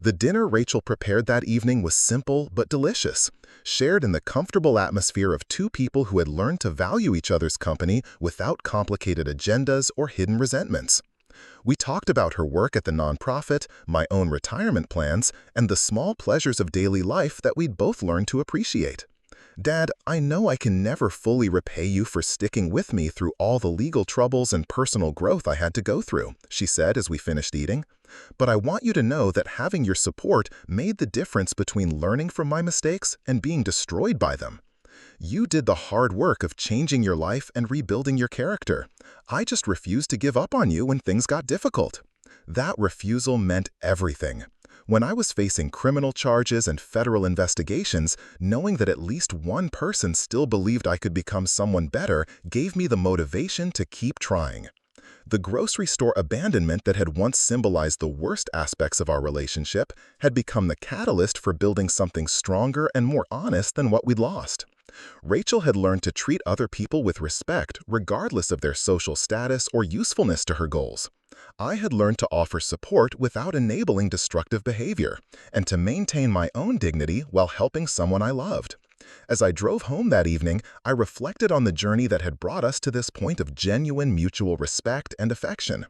Speaker 3: The dinner Rachel prepared that evening was simple but delicious, shared in the comfortable atmosphere of 2 people who had learned to value each other's company without complicated agendas or hidden resentments. We talked about her work at the nonprofit, my own retirement plans, and the small pleasures of daily life that we'd both learned to appreciate. "Dad, I know I can never fully repay you for sticking with me through all the legal troubles and personal growth I had to go through," she said as we finished eating. "But I want you to know that having your support made the difference between learning from my mistakes and being destroyed by them. You did the hard work of changing your life and rebuilding your character. I just refused to give up on you when things got difficult." That refusal meant everything. When I was facing criminal charges and federal investigations, knowing that at least one person still believed I could become someone better gave me the motivation to keep trying. The grocery store abandonment that had once symbolized the worst aspects of our relationship had become the catalyst for building something stronger and more honest than what we'd lost. Rachel had learned to treat other people with respect regardless of their social status or usefulness to her goals. I had learned to offer support without enabling destructive behavior, and to maintain my own dignity while helping someone I loved. As I drove home that evening, I reflected on the journey that had brought us to this point of genuine mutual respect and affection.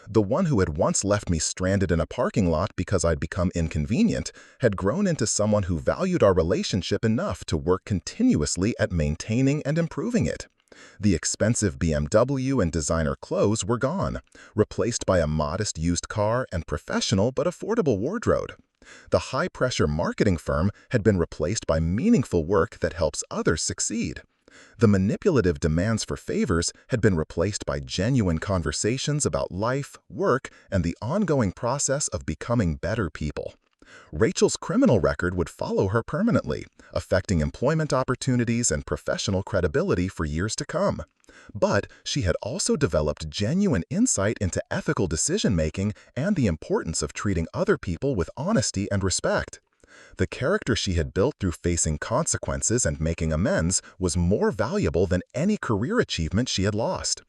Speaker 3: The one who had once left me stranded in a parking lot because I'd become inconvenient had grown into someone who valued our relationship enough to work continuously at maintaining and improving it. The expensive BMW and designer clothes were gone, replaced by a modest used car and professional but affordable wardrobe. The high-pressure marketing firm had been replaced by meaningful work that helps others succeed. The manipulative demands for favors had been replaced by genuine conversations about life, work, and the ongoing process of becoming better people. Rachel's criminal record would follow her permanently, affecting employment opportunities and professional credibility for years to come. But she had also developed genuine insight into ethical decision-making and the importance of treating other people with honesty and respect. The character she had built through facing consequences and making amends was more valuable than any career achievement she had lost.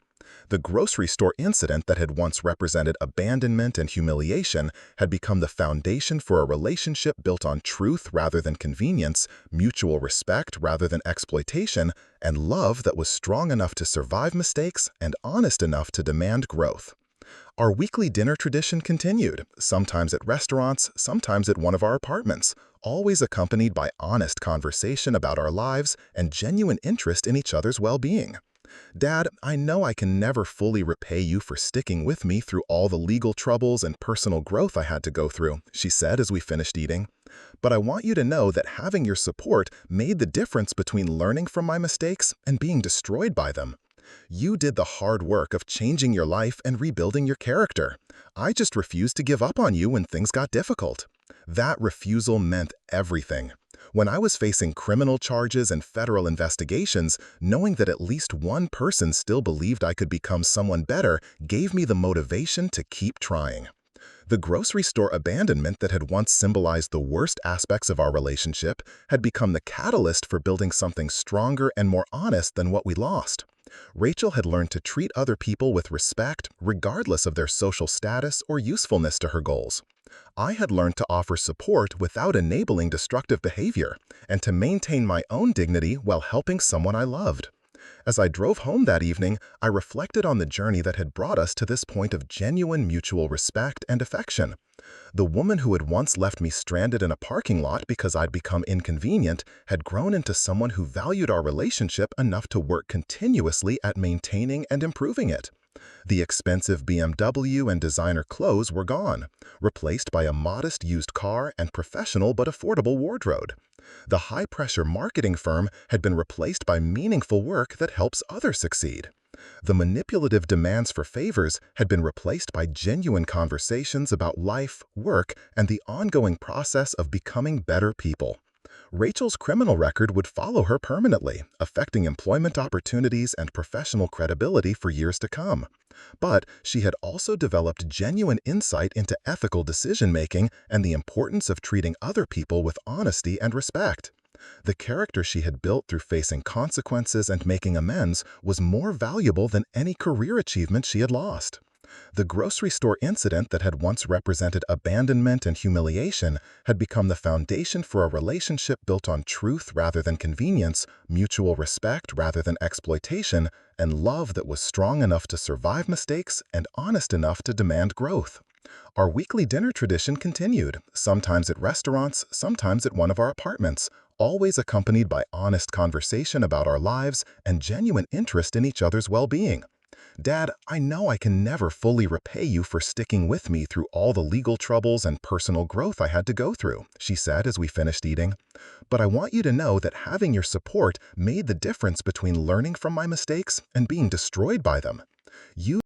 Speaker 3: The grocery store incident that had once represented abandonment and humiliation had become the foundation for a relationship built on truth rather than convenience, mutual respect rather than exploitation, and love that was strong enough to survive mistakes and honest enough to demand growth.
Speaker 2: Our weekly dinner tradition continued, sometimes at restaurants, sometimes at one of our apartments, always accompanied by honest conversation about our lives and genuine interest in each other's well-being. Dad, I know I can never fully repay you for sticking with me through all the legal troubles and personal growth I had to go through, she said as we finished eating. But I want you to know that having your support made the difference between learning from my mistakes and being destroyed by them. You did the hard work of changing your life and rebuilding your character. I just refused to give up on you when things got difficult. That refusal meant everything. When I was facing criminal charges and federal investigations, knowing that at least one person still believed I could become someone better gave me the motivation to keep trying. The grocery store abandonment that had once symbolized the worst aspects of our relationship had become the catalyst for building something stronger and more honest than what we lost. Rachel had learned to treat other people with respect, regardless of their social status or usefulness to her goals. I had learned to offer support without enabling destructive behavior, and to maintain my own dignity while helping someone I loved. As I drove home that evening, I reflected on the journey that had brought us to this point of genuine mutual respect and affection. The woman who had once left me stranded in a parking lot because I'd become inconvenient had grown into someone who valued our relationship enough to work continuously at maintaining and improving it. The expensive BMW and designer clothes were gone, replaced by a modest used car and professional but affordable wardrobe. The high-pressure marketing firm had been replaced by meaningful work that helps others succeed. The manipulative demands for favors had been replaced by genuine conversations about life, work, and the ongoing process of becoming better people. Rachel's criminal record would follow her permanently, affecting employment opportunities and professional credibility for years to come. But she had also developed genuine insight into ethical decision-making and the importance of treating other people with honesty and respect. The character she had built through facing consequences and making amends was more valuable than any career achievement she had lost. The grocery store incident that had once represented abandonment and humiliation had become the foundation for a relationship built on truth rather than convenience, mutual respect rather than exploitation, and love that was strong enough to survive mistakes and honest enough to demand growth. Our weekly dinner tradition continued, sometimes at restaurants, sometimes at one of our apartments, always accompanied by honest conversation about our lives and genuine interest in each other's well-being. Dad, I know I can never fully repay you for sticking with me through all the legal troubles and personal growth I had to go through, she said as we finished eating. But I want you to know that having your support made the difference between learning from my mistakes and being destroyed by them. You